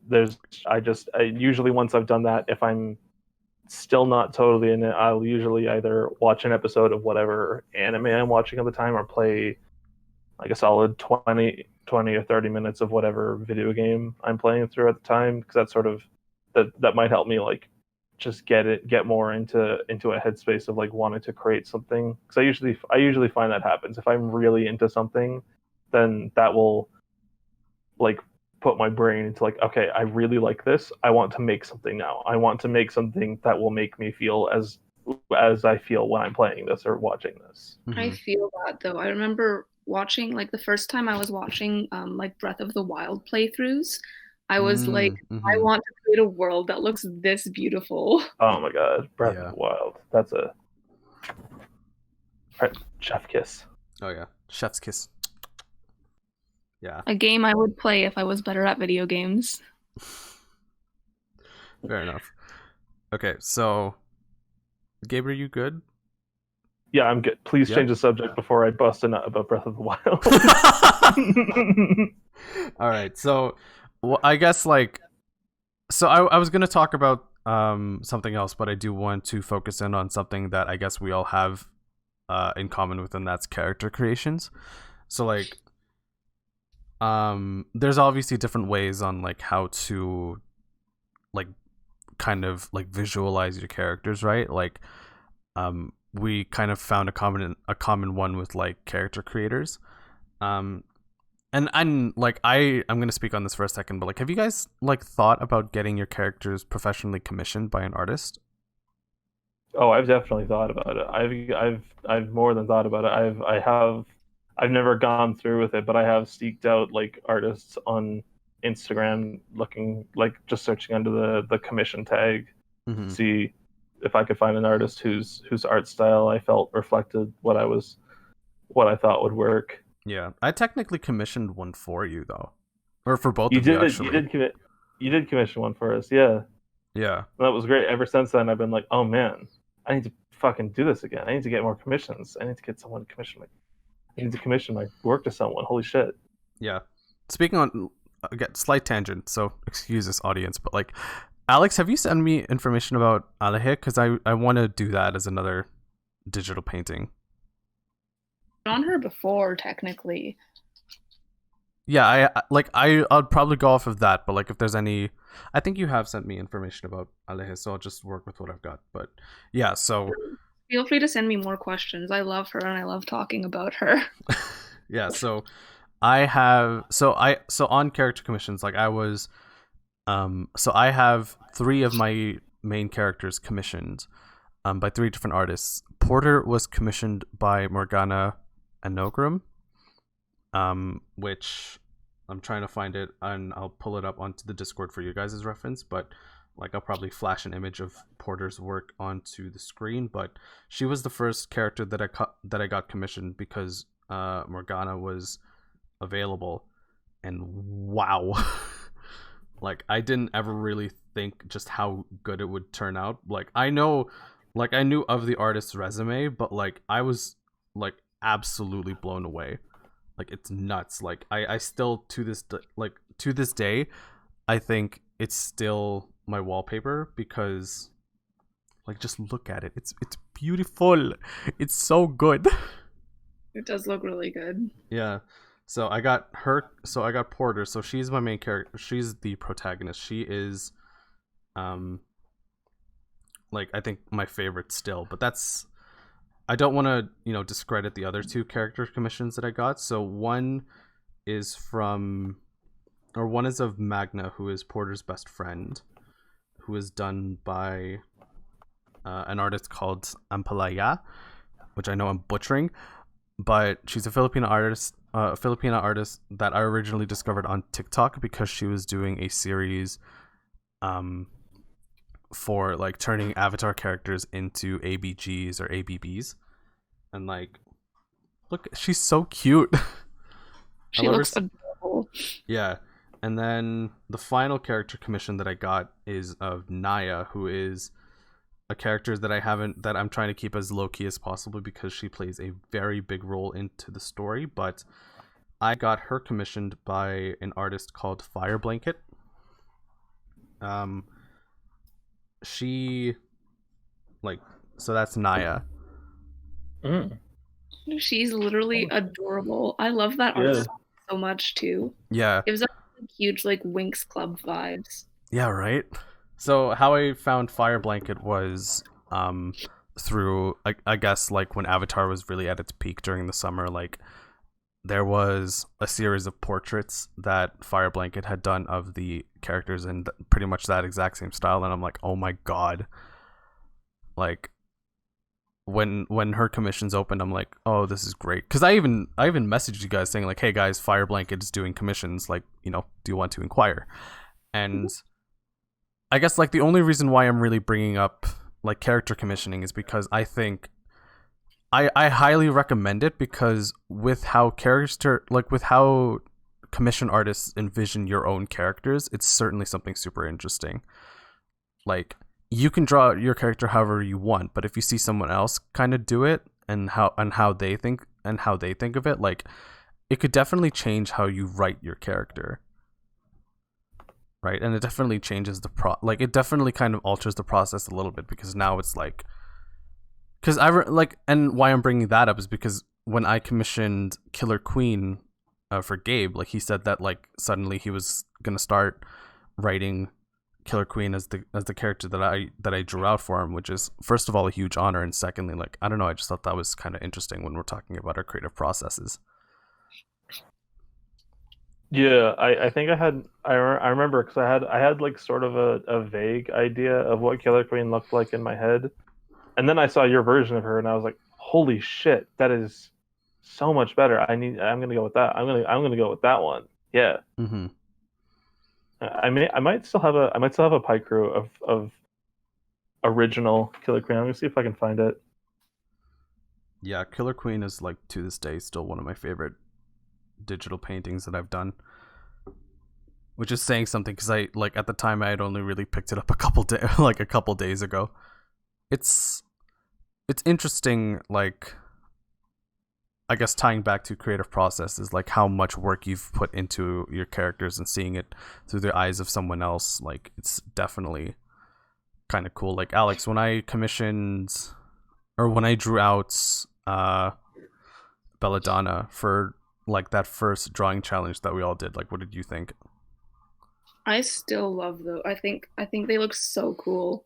Speaker 3: usually once I've done that, if I'm still not totally in it, I'll usually either watch an episode of whatever anime I'm watching at the time or play like a solid 20 or 30 minutes of whatever video game I'm playing through at the time, because that's sort of that might help me like just get more into a headspace of like wanting to create something, because I usually find that happens if I'm really into something, then that will like put my brain into like, okay, I really like this, I want to make something now. I want to make something that will make me feel as I feel when I'm playing this or watching this.
Speaker 2: I feel that though. I remember watching like the first time I was watching like Breath of the Wild playthroughs, I was like, I want to create a world that looks this beautiful.
Speaker 3: Oh my god, Breath of the Wild. That's a chef kiss.
Speaker 1: Oh yeah, chef's kiss. Yeah.
Speaker 2: A game I would play if I was better at video games.
Speaker 1: Fair enough. Okay, so Gabe, are you good?
Speaker 3: Yeah, I'm good. Please change the subject before I bust a nut about Breath of the Wild.
Speaker 1: All right, so I guess like, so I was gonna talk about something else, but I do want to focus in on something that I guess we all have in common with, and that's character creations. So like, there's obviously different ways on like how to like kind of like visualize your characters, right? Like, we kind of found a common one with like character creators. And I'm like, I'm gonna speak on this for a second, but like, have you guys like thought about getting your characters professionally commissioned by an artist?
Speaker 3: Oh, I've definitely thought about it. I've more than thought about it. I've never gone through with it, but I have seeked out like artists on Instagram, looking like just searching under the commission tag, see if I could find an artist whose art style I felt reflected what I thought would work.
Speaker 1: Yeah, I technically commissioned one for you though, or for both of you.
Speaker 3: You did commission one for us, yeah.
Speaker 1: Yeah,
Speaker 3: that was great. Ever since then, I've been like, oh man, I need to fucking do this again. I need to get more commissions. I need to get someone to commission I need to commission my work to someone. Holy shit.
Speaker 1: Yeah. Speaking on again, slight tangent, so excuse this audience, but like, Alex, have you sent me information about Aleje? Because I want to do that as another digital painting.
Speaker 2: On her before, technically.
Speaker 1: Yeah, I'll probably go off of that, but like if there's any, I think you have sent me information about Aleje, so I'll just work with what I've got. But yeah, so
Speaker 2: Feel free to send me more questions. I love her and I love talking about her.
Speaker 1: yeah, so I have so on character commissions, like I was so I have 3 of my main characters commissioned by 3 different artists. Porter was commissioned by Morgana Anogram, which I'm trying to find it and I'll pull it up onto the Discord for you guys' reference, but like I'll probably flash an image of Porter's work onto the screen. But she was the first character that I got commissioned because Morgana was available, and wow. Like I didn't ever really think just how good it would turn out. Like I knew of the artist's resume, but like I was like absolutely blown away. Like it's nuts. Like I still to this day, I think it's still my wallpaper because like just look at it. It's beautiful. It's so good.
Speaker 2: It does look really good.
Speaker 1: Yeah. So I got her. So I got Porter. So she's my main character. She's the protagonist. She is, like I think my favorite still. But that's, I don't want to discredit the other 2 character commissions that I got. So one is of Magna, who is Porter's best friend, who is done by an artist called Ampalaya, which I know I'm butchering, but she's a Filipino artist that I originally discovered on TikTok because she was doing a series for like turning avatar characters into ABGs or ABBs, and like look, she's so cute.
Speaker 2: She looks adorable.
Speaker 1: Yeah. And then the final character commission that I got is of Naya, who is a character that I'm trying to keep as low key as possible because she plays a very big role into the story. But I got her commissioned by an artist called Fire Blanket. She so that's Naya.
Speaker 2: She's literally adorable. I love that art so much too.
Speaker 1: Yeah.
Speaker 2: Gives us huge like Winx Club vibes.
Speaker 1: Yeah, right. So how I found Fire Blanket was through I guess like when Avatar was really at its peak during the summer, like there was a series of portraits that Fire Blanket had done of the characters in pretty much that exact same style, and I'm like, oh my god. Like when her commissions opened, I'm like, oh, this is great. Because I even messaged you guys saying like, hey guys, Fire Blanket is doing commissions, like, do you want to inquire? And I guess like the only reason why I'm really bringing up like character commissioning is because I think I highly recommend it, because with how commission artists envision your own characters, it's certainly something super interesting. Like you can draw your character however you want, but if you see someone else kind of do it and how they think of it, like it could definitely change how you write your character. Right? And it definitely changes it definitely kind of alters the process a little bit, because now it's like, because and why I'm bringing that up is because when I commissioned Killer Queen for Gabe, like he said that like suddenly he was gonna start writing Killer Queen as the character that I drew out for him, which is first of all a huge honor, and secondly, like I don't know, I just thought that was kind of interesting when we're talking about our creative processes.
Speaker 3: Yeah, I think I remember because I had like sort of a vague idea of what Killer Queen looked like in my head, and then I saw your version of her and I was like, holy shit, that is so much better. I'm gonna go with that. I'm gonna go with that one. Yeah.
Speaker 1: Mm-hmm.
Speaker 3: I might still have a pie crew of original Killer Queen. I'm gonna see if I can find it.
Speaker 1: Yeah, Killer Queen is like to this day still one of my favorite digital paintings that I've done, which is saying something because I like at the time I had only really picked it up a couple days ago. It's interesting, like I guess tying back to creative process is like how much work you've put into your characters and seeing it through the eyes of someone else. Like it's definitely kind of cool. Like Alex, when I commissioned or when I drew out Belladonna for like that first drawing challenge that we all did, like what did you think?
Speaker 2: I still love those. I think they look so cool.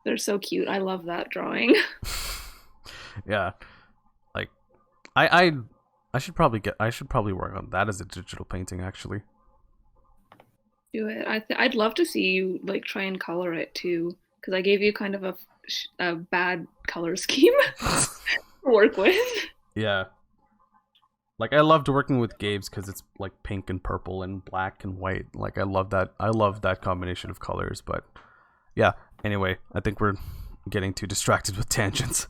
Speaker 2: They're so cute. I love that drawing.
Speaker 1: Yeah, like I should probably work on that as a digital painting actually.
Speaker 2: Do it. I'd love to see you like try and color it too, because I gave you kind of a bad color scheme to work with.
Speaker 1: Yeah, like I loved working with Gabe's because it's like pink and purple and black and white. Like I love that. I love that combination of colors. But yeah. Anyway, I think we're getting too distracted with tangents.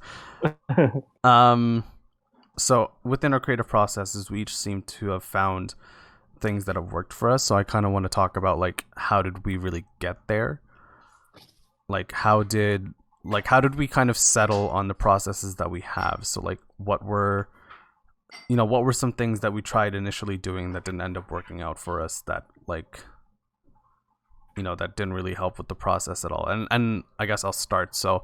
Speaker 1: So within our creative processes, we each seem to have found things that have worked for us. So I kind of want to talk about like how did we really get there? Like how did we kind of settle on the processes that we have? So like what were some things that we tried initially doing that didn't end up working out for us that like that didn't really help with the process at all. And I guess I'll start. So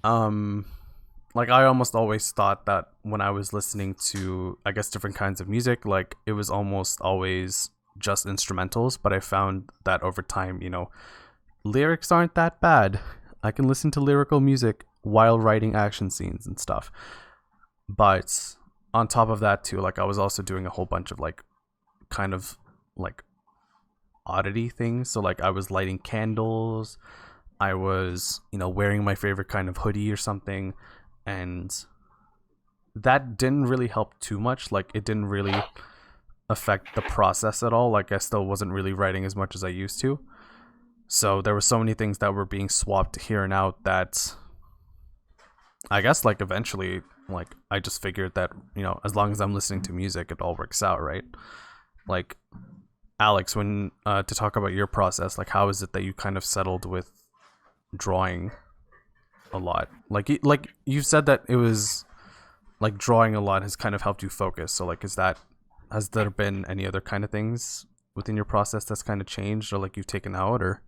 Speaker 1: like I almost always thought that when I was listening to I guess different kinds of music, like it was almost always just instrumentals, but I found that over time, lyrics aren't that bad. I can listen to lyrical music while writing action scenes and stuff. But on top of that too, like I was also doing a whole bunch of like kind of like oddity things. So like I was lighting candles, I was wearing my favorite kind of hoodie or something, and that didn't really help too much. Like it didn't really affect the process at all. Like I still wasn't really writing as much as I used to. So there were so many things that were being swapped here and out that I guess like eventually like I just figured that as long as I'm listening to music it all works out, right? Like Alex, when to talk about your process, like how is it that you kind of settled with drawing a lot? Like you said that it was like drawing a lot has kind of helped you focus. So like has there been any other kind of things within your process that's kind of changed or like you've taken out or?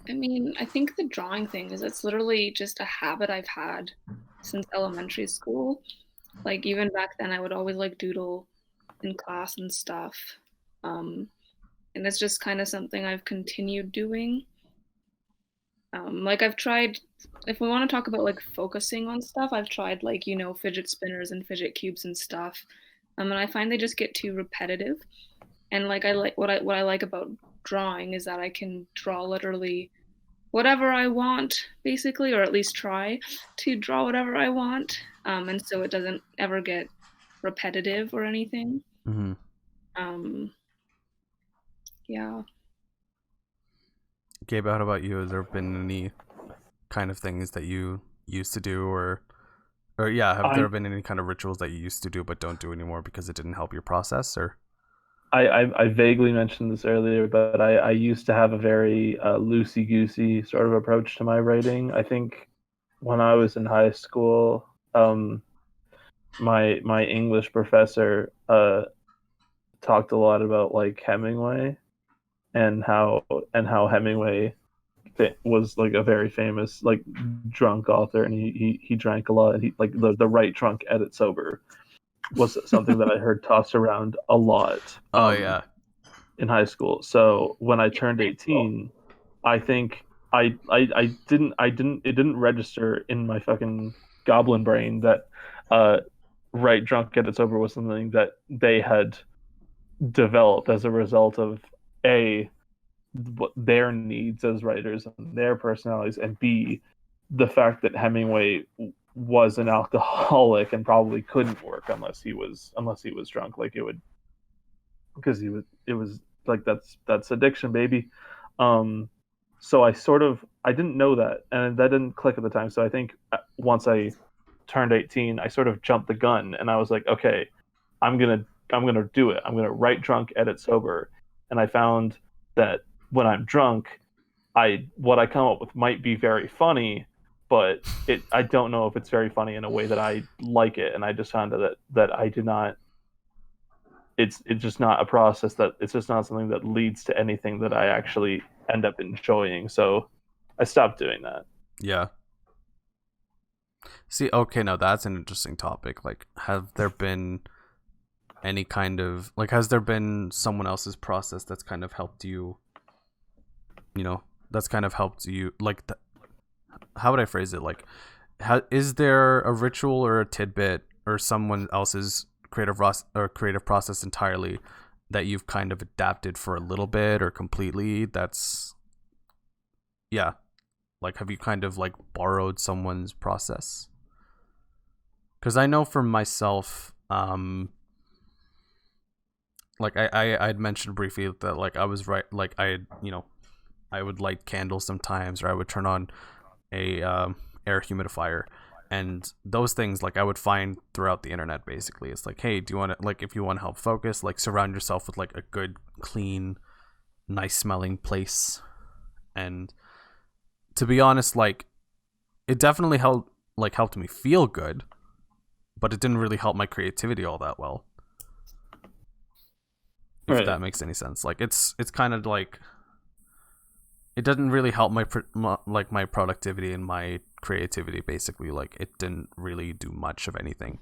Speaker 2: I mean, I think the drawing thing is it's literally just a habit I've had since elementary school. Like even back then I would always like doodle in class and stuff. And it's just kind of something I've continued doing. Like I've tried, if we want to talk about like focusing on stuff, I've tried like, fidget spinners and fidget cubes and stuff. And I find they just get too repetitive. And like I like what I like about drawing is that I can draw literally whatever I want, basically, or at least try to draw whatever I want. And so it doesn't ever get repetitive or anything.
Speaker 1: Mm-hmm.
Speaker 2: Yeah.
Speaker 1: Gabe, how about you? Has there been any kind of things that you used to do or yeah, have there been any kind of rituals that you used to do but don't do anymore because it didn't help your process or?
Speaker 3: I vaguely mentioned this earlier, but I used to have a very loosey-goosey sort of approach to my writing. I think when I was in high school, my English professor talked a lot about like Hemingway and how Hemingway was like a very famous like drunk author, and he drank a lot, and he like the right drunk edit sober was something that I heard tossed around a lot.
Speaker 1: Oh yeah.
Speaker 3: In high school. So when I turned 18, I think I didn't register in my fucking goblin brain that right drunk get it sober was something that they had developed as a result of their needs as writers and their personalities, and B, the fact that Hemingway was an alcoholic and probably couldn't work unless he was drunk. Like it would, because it was like that's addiction, baby. So I didn't know that, and that didn't click at the time. So I think once I turned 18, I sort of jumped the gun, and I was like, okay, I'm gonna do it. I'm gonna write drunk, edit sober, and I found that when I'm drunk, what I come up with might be very funny, but I don't know if it's very funny in a way that I like it, and I just found that I do not. It's just not a process it's just not something that leads to anything that I actually end up enjoying. So I stopped doing that.
Speaker 1: Yeah. See, okay, now that's an interesting topic. Like, have there been any kind of has there been someone else's process that's kind of helped you? That's kind of helped you. How would I phrase it? Like, is there a ritual or a tidbit or someone else's creative process entirely that you've kind of adapted for a little bit or completely? That's like, have you kind of like borrowed someone's process? Because I know for myself, like I'd mentioned briefly that like I was right, like I would light candles sometimes, or I would turn on a air humidifier, and those things like I would find throughout the internet. Basically, it's like, hey, do you want to, like, if you want to help focus, like surround yourself with like a good, clean, nice smelling place. And to be honest, like, it definitely helped me feel good, but it didn't really help my creativity all that well. If that makes any sense. Like, it's kind of like, it doesn't really help my productivity and my creativity. Basically, like, it didn't really do much of anything.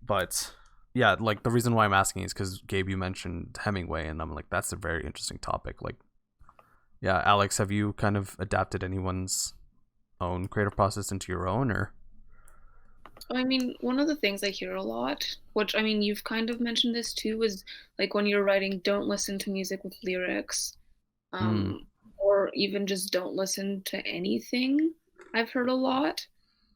Speaker 1: But yeah, like, the reason why I'm asking is because, Gabe, you mentioned Hemingway, and I'm like, that's a very interesting topic. Like, yeah, Alex, have you kind of adapted anyone's own creative process into your own, or?
Speaker 2: I mean, one of the things I hear a lot, which, I mean, you've kind of mentioned this too, is like when you're writing, don't listen to music with lyrics, or even just don't listen to anything. I've heard a lot.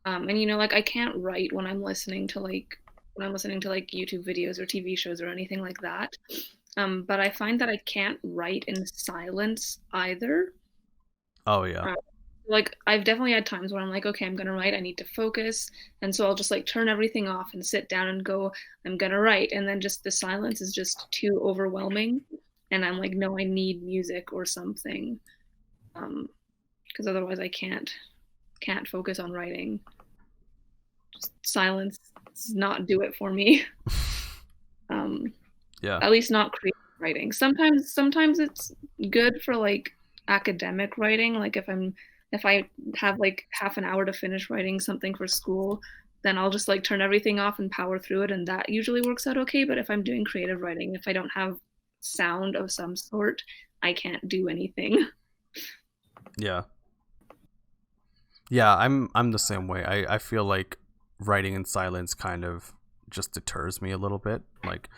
Speaker 2: And like, I can't write when I'm listening to like YouTube videos or TV shows or anything like that. But I find that I can't write in silence either.
Speaker 1: Oh yeah.
Speaker 2: Like, I've definitely had times where I'm like, okay, I'm gonna write, I need to focus, and so I'll just like turn everything off and sit down and go, I'm gonna write, and then just the silence is just too overwhelming, and I'm like, no, I need music or something, because otherwise I can't focus on writing. Just silence does not do it for me.
Speaker 1: Yeah.
Speaker 2: At least not creative writing. Sometimes it's good for like academic writing, like if I have like half an hour to finish writing something for school, then I'll just like turn everything off and power through it, and that usually works out okay. But if I'm doing creative writing, if I don't have sound of some sort, I can't do anything.
Speaker 1: Yeah. Yeah, I'm the same way. I feel like writing in silence kind of just deters me a little bit. Like,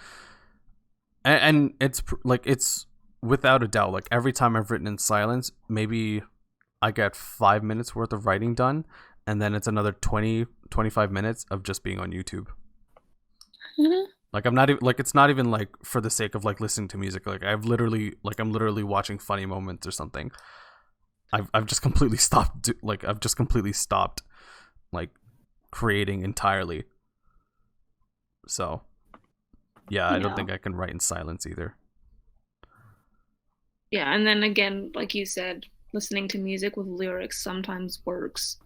Speaker 1: and it's like, it's without a doubt, like, every time I've written in silence, maybe I get 5 minutes worth of writing done, and then it's another 20-25 minutes of just being on YouTube. Like, I'm not even like, it's not even like for the sake of like listening to music. Like, I'm literally watching funny moments or something. I've just completely stopped like creating entirely. So yeah, I don't think I can write in silence either.
Speaker 2: Yeah, and then again, like you said, listening to music with lyrics sometimes works.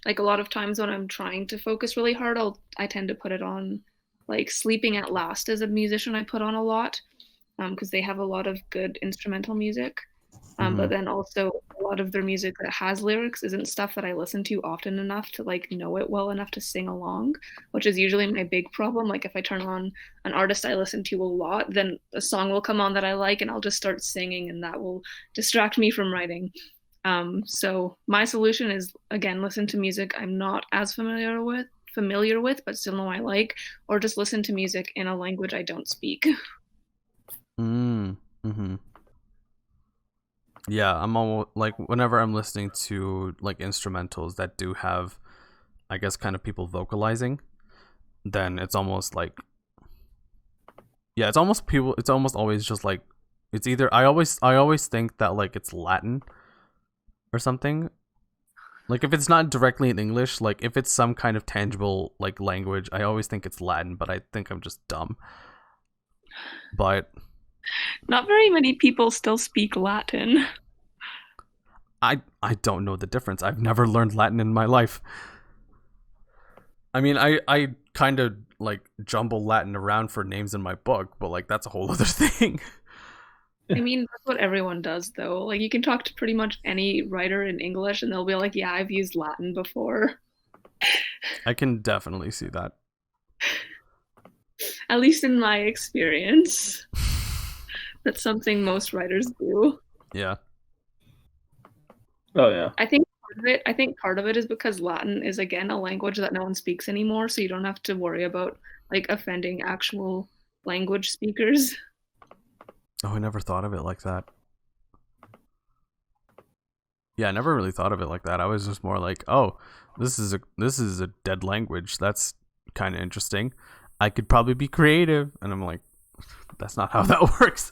Speaker 2: Like, a lot of times when I'm trying to focus really hard, I tend to put it on. Like, Sleeping at Last as a musician, I put on a lot, because they have a lot of good instrumental music. But then also a lot of their music that has lyrics isn't stuff that I listen to often enough to like know it well enough to sing along, which is usually my big problem. Like, if I turn on an artist I listen to a lot, then a song will come on that I like, and I'll just start singing, and that will distract me from writing. So my solution is, again, listen to music I'm not as familiar with, but still know I like, or just listen to music in a language I don't speak.
Speaker 1: Yeah, I'm almost like, whenever I'm listening to like instrumentals that do have, I guess, kind of people vocalizing, then it's almost like, yeah, it's almost always just like, it's either, I always think that like it's Latin or something. Like, if it's not directly in English, like if it's some kind of tangible like language, I always think it's Latin, but I think I'm just dumb. But
Speaker 2: not very many people still speak Latin.
Speaker 1: I don't know the difference. I've never learned Latin in my life. I mean, I kind of like jumble Latin around for names in my book, but like that's a whole other thing.
Speaker 2: I mean, that's what everyone does, though. Like, you can talk to pretty much any writer in English, and they'll be like, "Yeah, I've used Latin before."
Speaker 1: I can definitely see that.
Speaker 2: At least in my experience, that's something most writers do.
Speaker 1: Yeah.
Speaker 3: Oh yeah.
Speaker 2: I think part of it is because Latin is again a language that no one speaks anymore, so you don't have to worry about like offending actual language speakers.
Speaker 1: Oh, I never thought of it like that. Yeah, I never really thought of it like that. I was just more like, oh, this is a dead language. That's kind of interesting. I could probably be creative, and I'm like, that's not how that works.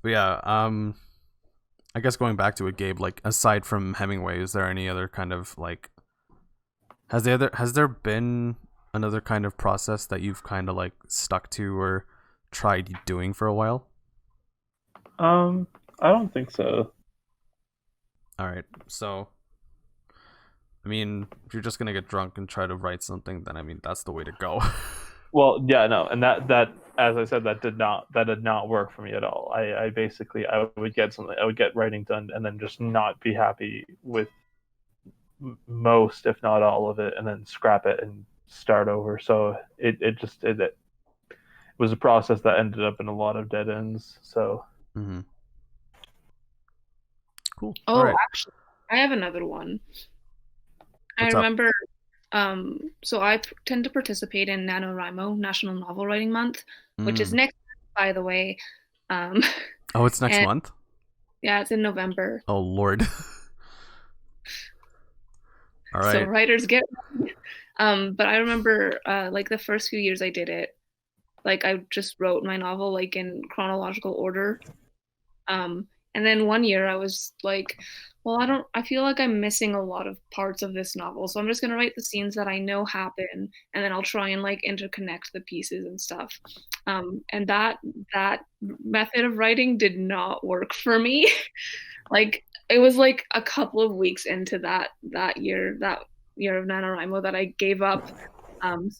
Speaker 1: But yeah, I guess going back to it, Gabe, like aside from Hemingway, is there any other kind of like has there been another kind of process that you've kind of like stuck to or tried doing for a while?
Speaker 3: I don't think so.
Speaker 1: All right. So I mean, if you're just going to get drunk and try to write something, then I mean, that's the way to go.
Speaker 3: Well, yeah, no, and that as I said, that did not work for me at all. I basically I would get writing done and then just not be happy with most, if not all of it, and then scrap it and start over. So it was a process that ended up in a lot of dead ends. So
Speaker 1: Mm-hmm. Cool.
Speaker 2: Oh,
Speaker 1: All right.
Speaker 2: actually, I have another one.
Speaker 1: What's
Speaker 2: I
Speaker 1: up?
Speaker 2: remember, so I tend to participate in NaNoWriMo, National Novel Writing Month, which is
Speaker 1: Mm.
Speaker 2: next month, by the way. Um,
Speaker 1: Oh, it's next
Speaker 2: and
Speaker 1: month?
Speaker 2: yeah, it's in November.
Speaker 1: Oh, Lord. All
Speaker 2: So
Speaker 1: right.
Speaker 2: writers get ready. But I remember, like the first few years I did it, like I just wrote my novel like in chronological order. And then one year I was like, well, I feel like I'm missing a lot of parts of this novel. So I'm just going to write the scenes that I know happen, and then I'll try and like interconnect the pieces and stuff. And that method of writing did not work for me. Like it was like a couple of weeks into that year of NaNoWriMo that I gave up.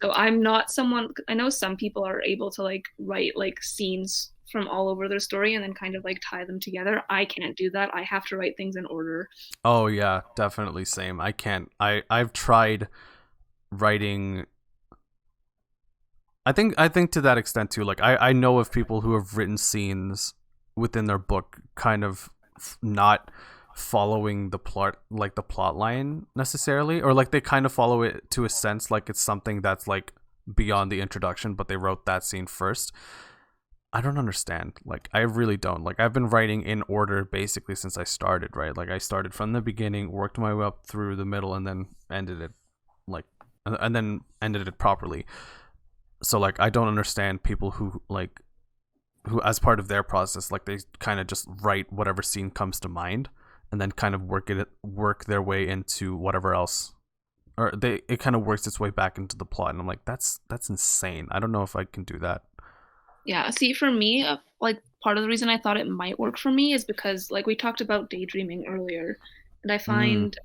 Speaker 2: So I'm not someone, I know some people are able to like write like scenes from all over their story and then kind of like tie them together. I can't do that. I have to write things in order.
Speaker 1: Oh, yeah, definitely same. I can't. I've tried writing. I think to that extent too. Like I know of people who have written scenes within their book kind of not following the plot, like the plot line necessarily, or like they kind of follow it to a sense, like it's something that's like beyond the introduction, but they wrote that scene first. I don't understand. Like I really don't. Like I've been writing in order basically since I started, right? Like I started from the beginning, worked my way up through the middle, and then ended it like and then ended it properly. So like I don't understand people who like who as part of their process, like they kind of just write whatever scene comes to mind and then kind of work their way into whatever else, or it kind of works its way back into the plot, and I'm like, that's insane. I don't know if I can do that.
Speaker 2: Yeah, see, for me, like part of the reason I thought it might work for me is because like we talked about daydreaming earlier, and I
Speaker 1: Mm.
Speaker 2: find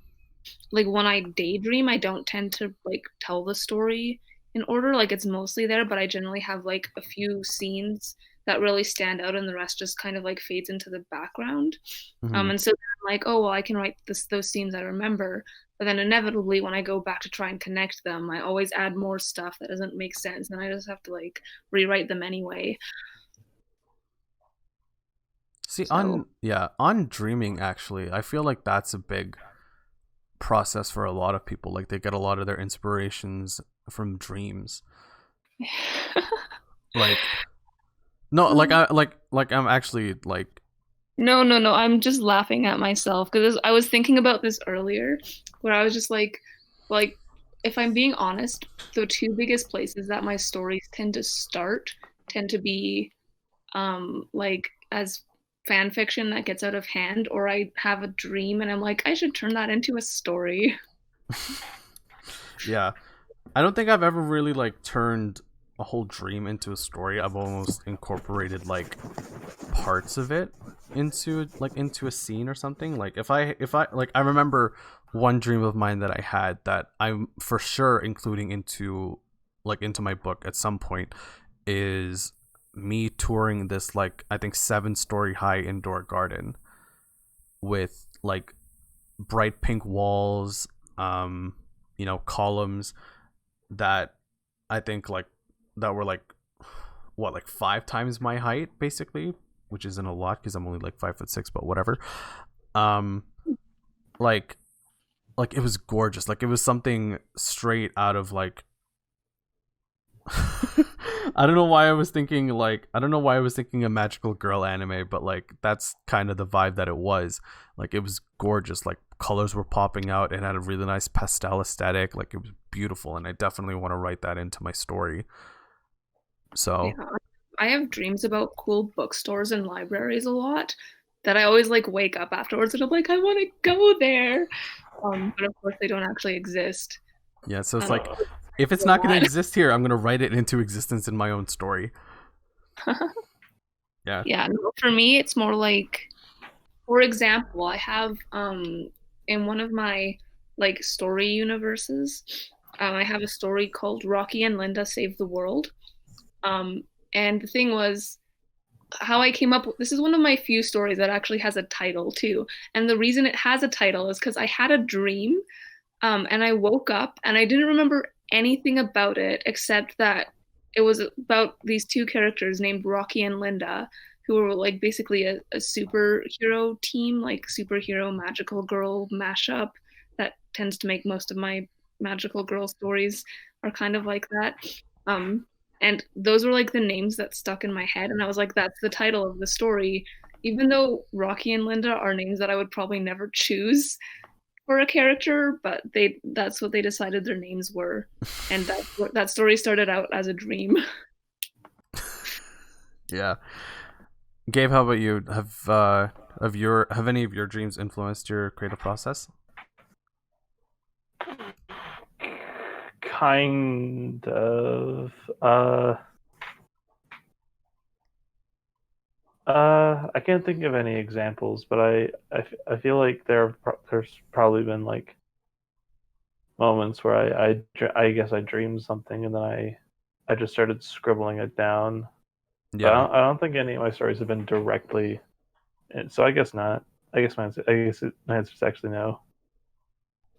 Speaker 2: like when I daydream, I don't tend to like tell the story in order. Like it's mostly there, but I generally have like a few scenes that really stand out, and the rest just kind of like fades into the background.
Speaker 1: Mm-hmm.
Speaker 2: And so then I'm like, oh well, I can write those scenes I remember. But then inevitably, when I go back to try and connect them, I always add more stuff that doesn't make sense, and I just have to like rewrite them anyway.
Speaker 1: See,
Speaker 2: So
Speaker 1: on dreaming, actually, I feel like that's a big process for a lot of people. Like they get a lot of their inspirations from dreams. Like no, like I'm actually like
Speaker 2: no, I'm just laughing at myself because I was thinking about this earlier, where I was just like if I'm being honest, the two biggest places that my stories tend to start tend to be like as fan fiction that gets out of hand, or I have a dream and I'm like, I should turn that into a story.
Speaker 1: yeah. I don't think I've ever really like turned a whole dream into a story. I've almost incorporated like parts of it. into a scene or something. Like if I like, I remember one dream of mine that I had that I'm for sure including into my book at some point, is me touring this, like, I think 7-story high indoor garden with like bright pink walls, columns that I think like that were like what, like 5 times my height basically, which isn't a lot because I'm only like 5'6", but whatever. um like it was gorgeous. Like it was something straight out of like I don't know why I was thinking a magical girl anime, but like that's kind of the vibe that it was. Like it was gorgeous. Like colors were popping out. It had a really nice pastel aesthetic. Like it was beautiful, and I definitely want to write that into my story. So
Speaker 2: Yeah. I have dreams about cool bookstores and libraries a lot that I always like wake up afterwards and I'm like, I want to go there. But of course they don't actually exist.
Speaker 1: yeah, so it's like, if it's not going to exist here, I'm going to write it into existence in my own story. Yeah.
Speaker 2: Yeah, no, for me it's more like, for example, I have in one of my like story universes, I have a story called Rocky and Linda Save the World. And the thing was, how I came up with this is one of my few stories that actually has a title too. And the reason it has a title is because I had a dream, and I woke up and I didn't remember anything about it except that it was about these two characters named Rocky and Linda, who were like basically a superhero team, like superhero magical girl mashup that tends to make most of my magical girl stories are kind of like that. And those were like the names that stuck in my head, and I was like, that's the title of the story, even though Rocky and Linda are names that I would probably never choose for a character, but that's what they decided their names were. And that story started out as a dream.
Speaker 1: Yeah. Gabe, how about you? Have any of your dreams influenced your creative process?
Speaker 3: Kind of. I can't think of any examples, but I feel like there's probably been like moments where I guess I dreamed something and then I just started scribbling it down.
Speaker 1: Yeah.
Speaker 3: But I don't think any of my stories have been directly. So I guess not. I guess my answer is actually no.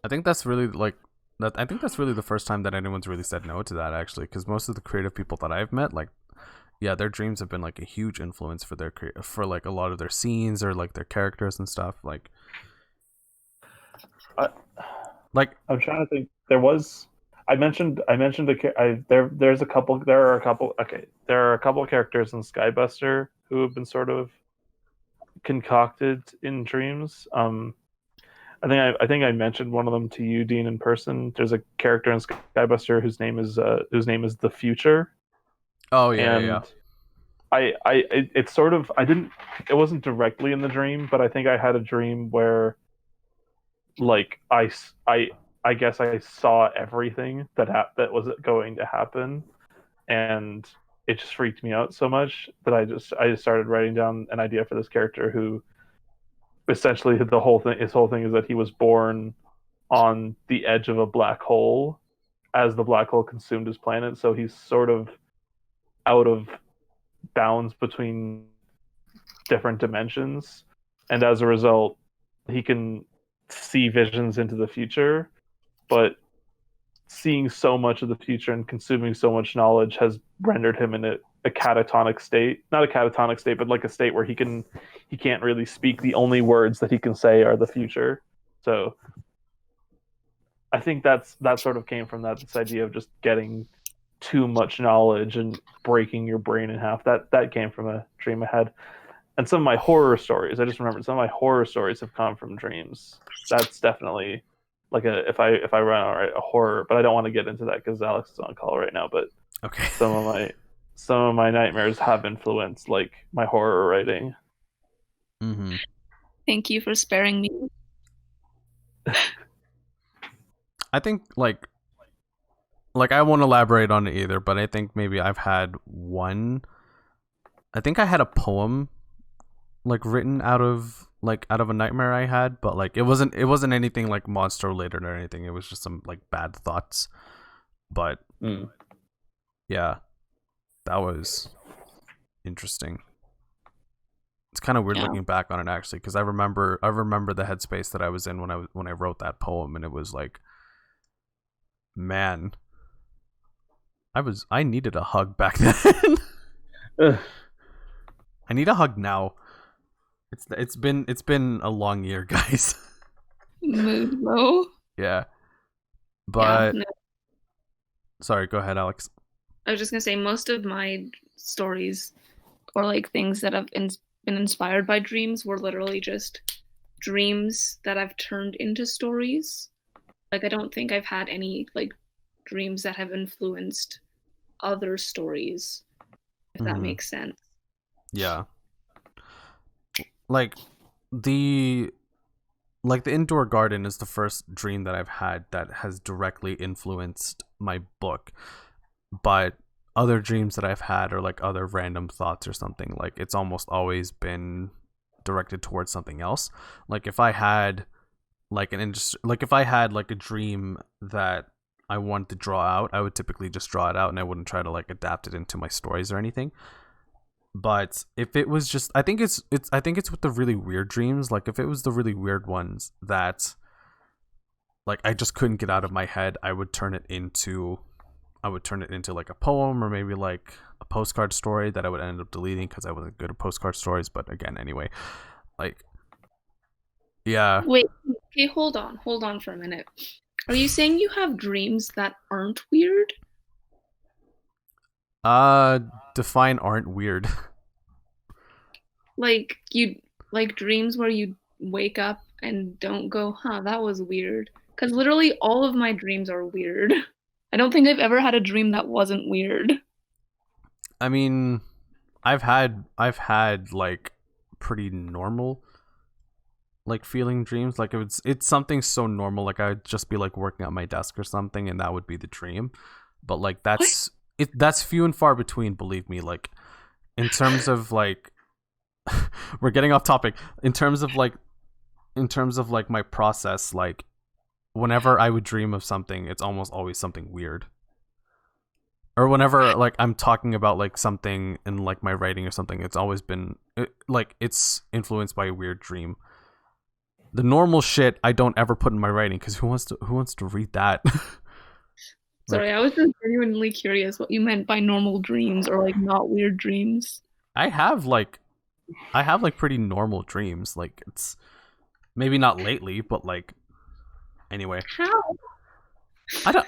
Speaker 1: I think that's really the first time that anyone's really said no to that, actually, because most of the creative people that I've met, like, yeah, their dreams have been like a huge influence for for like a lot of their scenes or like their characters and stuff. Like,
Speaker 3: I'm trying to think. I mentioned there are a couple of characters in Skybuster who have been sort of concocted in dreams. I think I mentioned one of them to you, Dean, in person. There's a character in Skybuster whose name is the Future.
Speaker 1: Oh yeah,
Speaker 3: and
Speaker 1: yeah.
Speaker 3: It's sort of, it wasn't directly in the dream, but I think I had a dream where like I guess I saw everything that was going to happen, and it just freaked me out so much that I just started writing down an idea for this character who essentially his whole thing is that he was born on the edge of a black hole as the black hole consumed his planet, so he's sort of out of bounds between different dimensions, and as a result he can see visions into the future, but seeing so much of the future and consuming so much knowledge has rendered him in a catatonic state. Not a catatonic state, but like a state where he can't really speak. The only words that he can say are the future. So I think that sort of came from this idea of just getting too much knowledge and breaking your brain in half. That came from a dream I had. And some of my horror stories, I just remembered some of my horror stories have come from dreams. That's definitely like if I run a horror, but I don't want to get into that because Alex is on call right now. But
Speaker 1: okay,
Speaker 3: some of my nightmares have influenced like my horror writing.
Speaker 1: Mm-hmm.
Speaker 2: Thank you for sparing me.
Speaker 1: I think like I won't elaborate on it either, but I think maybe I've had one. I think I had a poem like written out of a nightmare I had, but like it wasn't anything like monster related or anything. It was just some like bad thoughts. But yeah, that was interesting. It's kind of weird looking back on it actually, because I remember the headspace that I was in when I wrote that poem, and it was like, man, I needed a hug back then. I need a hug now. It's been a long year, guys.
Speaker 2: Mood low.
Speaker 1: Yeah. But
Speaker 2: no.
Speaker 1: Sorry, go ahead, Alex.
Speaker 2: I was just gonna say most of my stories or like things that have been inspired by dreams were literally just dreams that I've turned into stories. Like I don't think I've had any like dreams that have influenced other stories, if that makes sense.
Speaker 1: Yeah. Like the indoor garden is the first dream that I've had that has directly influenced my book. But other dreams that I've had are like other random thoughts or something. Like it's almost always been directed towards something else. Like if I had like if I had like a dream that I wanted to draw out, I would typically just draw it out and I wouldn't try to like adapt it into my stories or anything. But if it was just, I think it's with the really weird dreams. Like if it was the really weird ones that like I just couldn't get out of my head, I would turn it into like a poem or maybe like a postcard story that I would end up deleting because I wasn't good at postcard stories. But again, anyway, like, yeah.
Speaker 2: Wait, okay, hold on for a minute. Are you saying you have dreams that aren't weird?
Speaker 1: Define aren't weird.
Speaker 2: Like dreams where you wake up and don't go, huh, that was weird. Because literally all of my dreams are weird. I don't think I've ever had a dream that wasn't weird.
Speaker 1: I mean, I've had like pretty normal like feeling dreams. Like it's something so normal, like I'd just be like working at my desk or something and that would be the dream. But like that's few and far between, believe me. Like in terms of like we're getting off topic. In terms of like my process, like whenever I would dream of something, it's almost always something weird. Or whenever like I'm talking about like something in like my writing or something, it's always been like it's influenced by a weird dream. The normal shit I don't ever put in my writing because who wants to read that?
Speaker 2: Sorry, I was just genuinely curious what you meant by normal dreams or like not weird dreams.
Speaker 1: I have like pretty normal dreams. Like it's maybe not lately, but like anyway.
Speaker 2: How?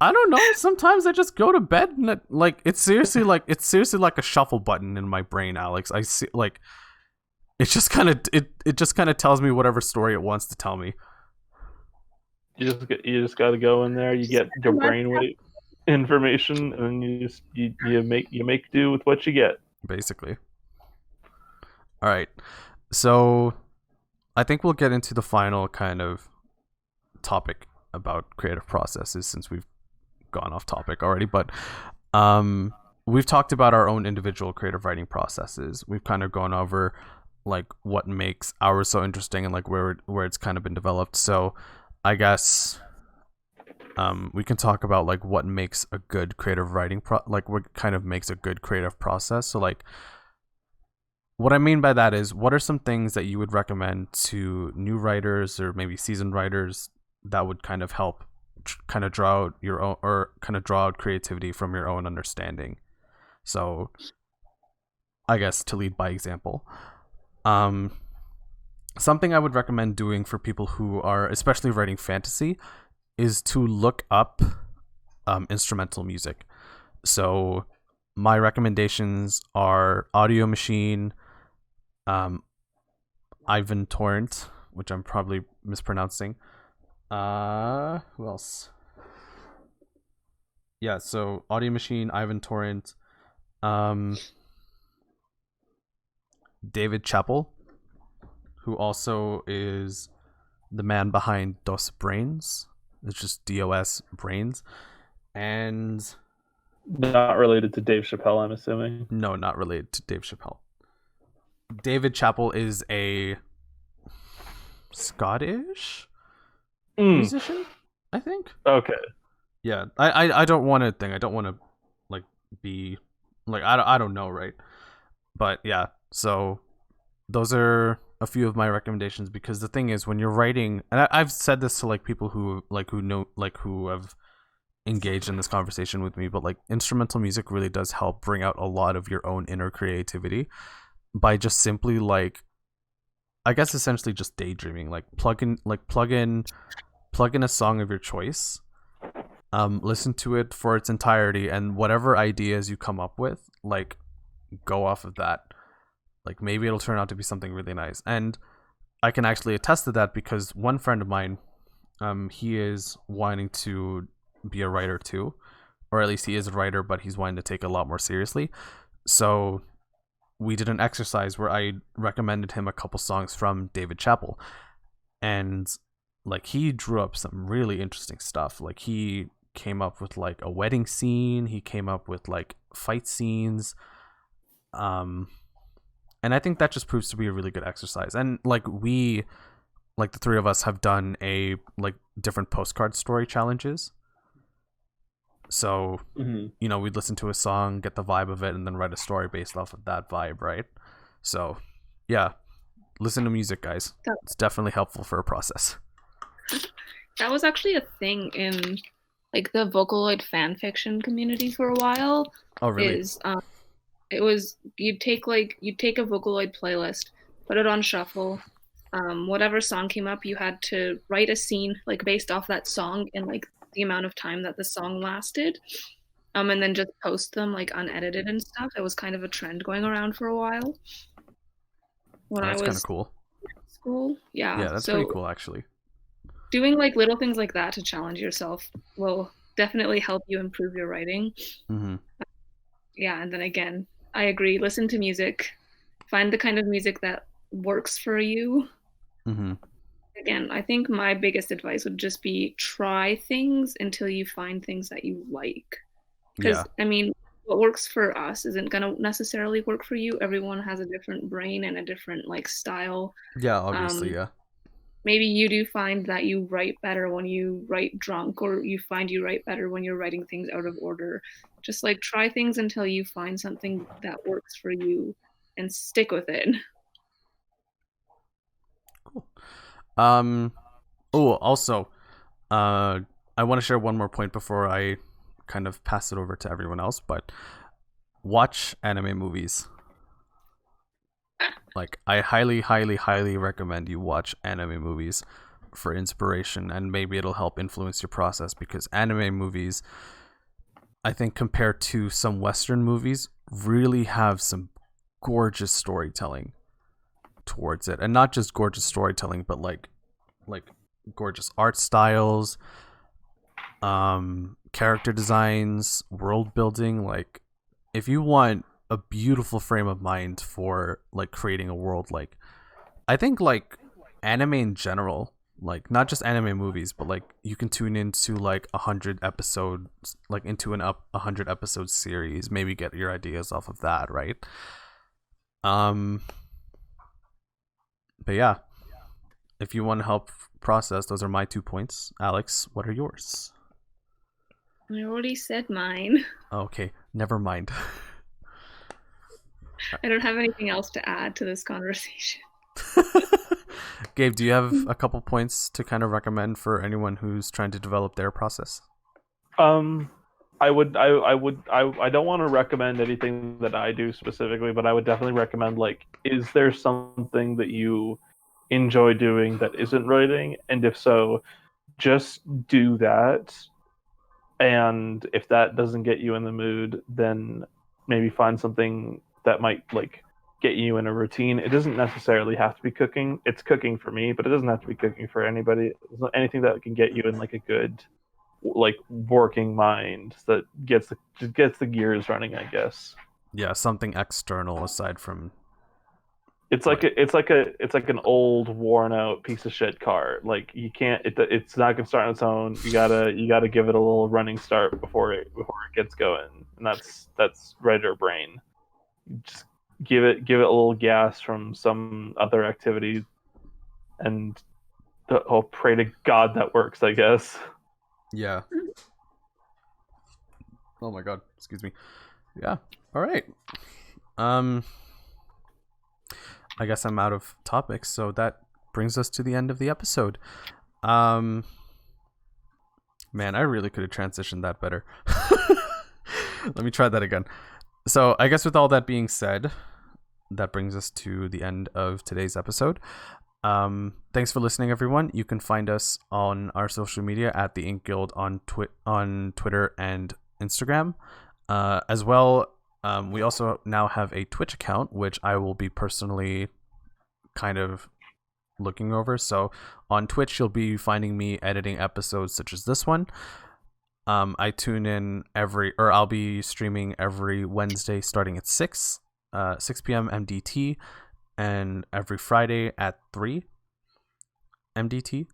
Speaker 1: I don't know. Sometimes I just go to bed and it's seriously like a shuffle button in my brain, Alex. I see like it just kind of tells me whatever story it wants to tell me.
Speaker 3: You just got to go in there. You get your brainwave information, and you make do with what you get.
Speaker 1: Basically. All right. So, I think we'll get into the final kind of topic about creative processes since we've gone off topic already. But we've talked about our own individual creative writing processes. We've kind of gone over like what makes ours so interesting and like where it's kind of been developed. So I guess we can talk about like what makes a good creative writing what kind of makes a good creative process. So like what I mean by that is, what are some things that you would recommend to new writers or maybe seasoned writers that would kind of help kind of draw out your own, or kind of draw out creativity from your own understanding? So I guess to lead by example. Something I would recommend doing for people who are especially writing fantasy is to look up instrumental music. So my recommendations are Audio Machine, Ivan Torrent, which I'm probably mispronouncing. Who else? Yeah, so Audio Machine, Ivan Torrent, David Chappell, who also is the man behind Dos Brains. It's just DOS Brains. And
Speaker 3: not related to Dave Chappelle, I'm assuming.
Speaker 1: No, not related to Dave Chappelle. David Chappell is a Scottish
Speaker 3: musician,
Speaker 1: I think.
Speaker 3: Okay.
Speaker 1: Yeah, I don't want to think. I don't want to like be like I don't know, right? But yeah, so those are a few of my recommendations, because the thing is, when you're writing, and I've said this to like people who know, like who have engaged in this conversation with me, but like instrumental music really does help bring out a lot of your own inner creativity by just simply like, I guess essentially just daydreaming. Like plug in a song of your choice, listen to it for its entirety, and whatever ideas you come up with, like go off of that. Like maybe it'll turn out to be something really nice. And I can actually attest to that, because one friend of mine, he is wanting to be a writer too, or at least he is a writer, but he's wanting to take it a lot more seriously. So we did an exercise where I recommended him a couple songs from David Chappell, and like he drew up some really interesting stuff. Like he came up with like a wedding scene, he came up with like fight scenes, and I think that just proves to be a really good exercise. And like the three of us have done a like different postcard story challenges. So, you know, we'd listen to a song, get the vibe of it, and then write a story based off of that vibe, right? So, yeah, listen to music, guys. It's definitely helpful for a process.
Speaker 2: That was actually a thing in like the Vocaloid fan fiction community for a while.
Speaker 1: Oh, really?
Speaker 2: It was you'd take a Vocaloid playlist, put it on shuffle. Whatever song came up, you had to write a scene like based off that song in like the amount of time that the song lasted, and then just post them like unedited and stuff. It was kind of a trend going around for a while. When
Speaker 1: That's
Speaker 2: I
Speaker 1: kind
Speaker 2: was
Speaker 1: of cool.
Speaker 2: in school, yeah.
Speaker 1: Yeah, that's pretty cool actually.
Speaker 2: Doing like little things like that to challenge yourself will definitely help you improve your writing.
Speaker 1: Mm-hmm.
Speaker 2: Yeah, and then again, I agree. Listen to music. Find the kind of music that works for you.
Speaker 1: Mm-hmm.
Speaker 2: Again, I think my biggest advice would just be try things until you find things that you like. Because,
Speaker 1: Yeah.
Speaker 2: I mean, what works for us isn't going to necessarily work for you. Everyone has a different brain and a different like style.
Speaker 1: Yeah, obviously, yeah.
Speaker 2: Maybe you do find that you write better when you write drunk, or you find you write better when you're writing things out of order. Just like try things until you find something that works for you and stick with it.
Speaker 1: Cool. Also, I want to share one more point before I kind of pass it over to everyone else, but watch anime movies. Like, I highly, highly, highly recommend you watch anime movies for inspiration, and maybe it'll help influence your process, because anime movies, I think, compared to some Western movies, really have some gorgeous storytelling towards it. And not just gorgeous storytelling, but like gorgeous art styles, character designs, world building. Like, if you want a beautiful frame of mind for like creating a world, like I think like anime in general, like not just anime movies, but like you can tune into like 100 episodes, like into 100 episode series, maybe get your ideas off of that, right? But yeah, if you want to help process, those are my 2 points. Alex, what are yours?
Speaker 2: I already said mine.
Speaker 1: Okay, never mind.
Speaker 2: I don't have anything else to add to this conversation.
Speaker 1: Gabe, do you have a couple points to kind of recommend for anyone who's trying to develop their process?
Speaker 3: I don't want to recommend anything that I do specifically, but I would definitely recommend, like, is there something that you enjoy doing that isn't writing? And if so, just do that. And if that doesn't get you in the mood, then maybe find something that might like get you in a routine. It doesn't necessarily have to be cooking. It's cooking for me, but it doesn't have to be cooking for anybody. Anything that can get you in like a good like working mind that gets the gears running, I guess.
Speaker 1: Yeah, something external aside from
Speaker 3: it's like an old worn out piece of shit car. Like you can't it's not gonna start on its own. You gotta give it a little running start before it gets going. And that's writer brain. Just give it a little gas from some other activity, and I'll pray to God that works, I guess.
Speaker 1: Yeah. Oh my god, excuse me. Yeah. All right. I guess I'm out of topics, so that brings us to the end of the episode. Man, I really could have transitioned that better. Let me try that again. So I guess with all that being said, that brings us to the end of today's episode. Thanks for listening, everyone. You can find us on our social media at the InkGuild on Twitter and Instagram. As well, we also now have a Twitch account, which I will be personally kind of looking over. So on Twitch, you'll be finding me editing episodes such as this one. I tune in I'll be streaming every Wednesday starting at 6 p.m. MDT, and every Friday at 3 MDT.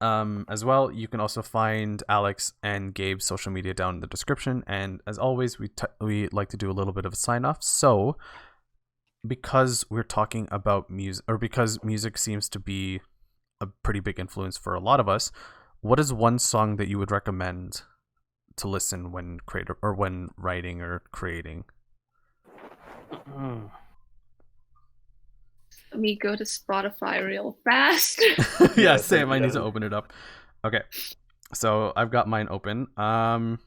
Speaker 1: As well, you can also find Alex and Gabe's social media down in the description. And as always, we like to do a little bit of a sign off. So, because we're talking about music, or because music seems to be a pretty big influence for a lot of us, what is one song that you would recommend to listen when when writing or creating?
Speaker 2: Let me go to Spotify real fast.
Speaker 1: Yeah, same. I need to open it up. Okay, so I've got mine open. I'm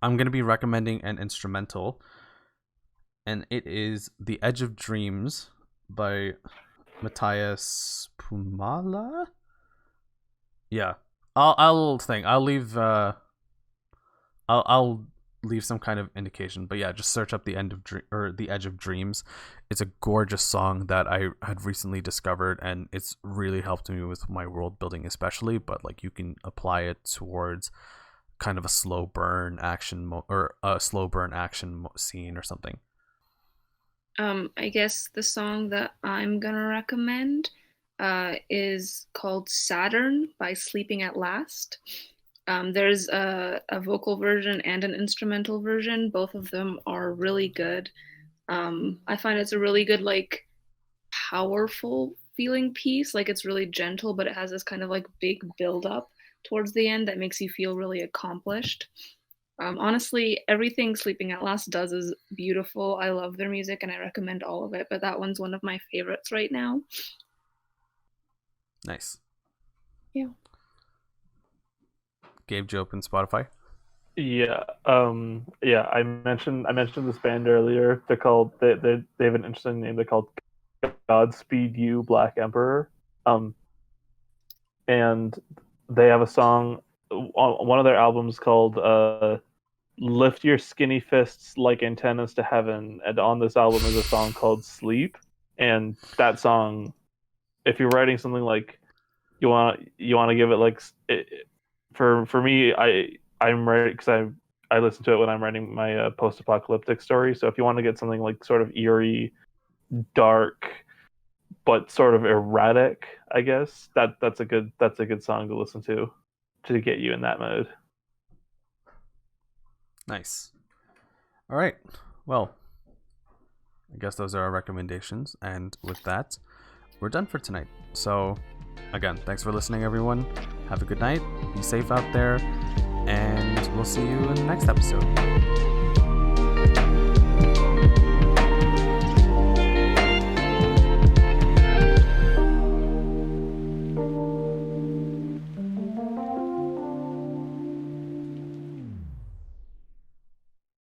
Speaker 1: gonna be recommending an instrumental, and it is "The Edge of Dreams" by Matthias Pumala. Yeah, I'll leave I'll leave some kind of indication, but yeah, just search up The Edge of Dreams. It's a gorgeous song that I had recently discovered, and it's really helped me with my world building, especially. But like, you can apply it towards kind of a slow burn action scene or something.
Speaker 2: I guess the song that I'm gonna recommend is called Saturn by Sleeping at Last. There's a vocal version and an instrumental version. Both of them are really good. I find it's a really good, like, powerful feeling piece. Like, it's really gentle, but it has this kind of like big build up towards the end that makes you feel really accomplished. Honestly, everything Sleeping at Last does is beautiful. I love their music and I recommend all of it, but that one's one of my favorites right now.
Speaker 1: Nice.
Speaker 2: Yeah.
Speaker 1: Gabe, did you open Spotify?
Speaker 3: Yeah. I mentioned this band earlier. They're called they have an interesting name. They're called Godspeed You, Black Emperor. And they have a song on one of their albums called Lift Your Skinny Fists Like Antennas to Heaven, and on this album is a song called Sleep. And that song, if you're writing something like you want to give it like for me, I'm writing because I listen to it when I'm writing my post-apocalyptic story. So if you want to get something like sort of eerie, dark, but sort of erratic, I guess that's a good song to listen to get you in that mode.
Speaker 1: Nice. All right. Well, I guess those are our recommendations, and with that, we're done for tonight. So, again, thanks for listening, everyone. Have a good night. Be safe out there, and we'll see you in the next episode.